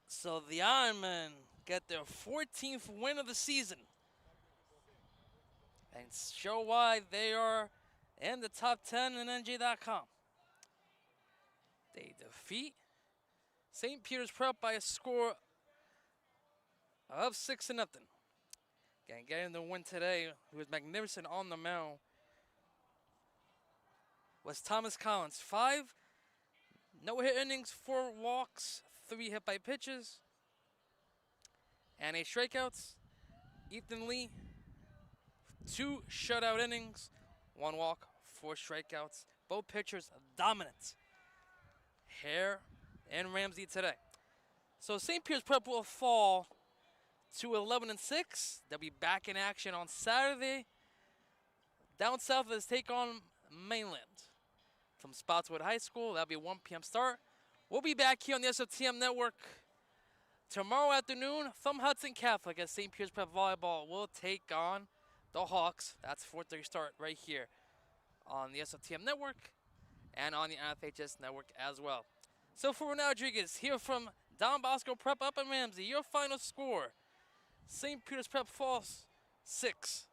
So the Ironmen get their 14th win of the season and show why they are in the top 10 in NJ.com. They defeat St. Peter's Prep by a score of 6-0. Again, getting the win today, who was magnificent on the mound, was Thomas Collins. 5 no-hit innings, 4 walks, 3 hit by pitches, and 8 strikeouts. Ethan Lee, 2 shutout innings, 1 walk, 4 strikeouts. Both pitchers dominant. Hare and Ramsey today. So St. Peter's Prep will fall to 11-6. They'll be back in action on Saturday. Down south, let's take on Mainland from Spotswood High School. That'll be a 1 p.m. start. We'll be back here on the SFTM Network tomorrow afternoon from Hudson Catholic as St. Peter's Prep Volleyball will take on the Hawks. That's 4:30 start right here on the SFTM Network and on the FHS Network as well. So for Renato Rodrigues, here from Don Bosco Prep up in Ramsey, your final score, St. Peter's Prep falls 6-0.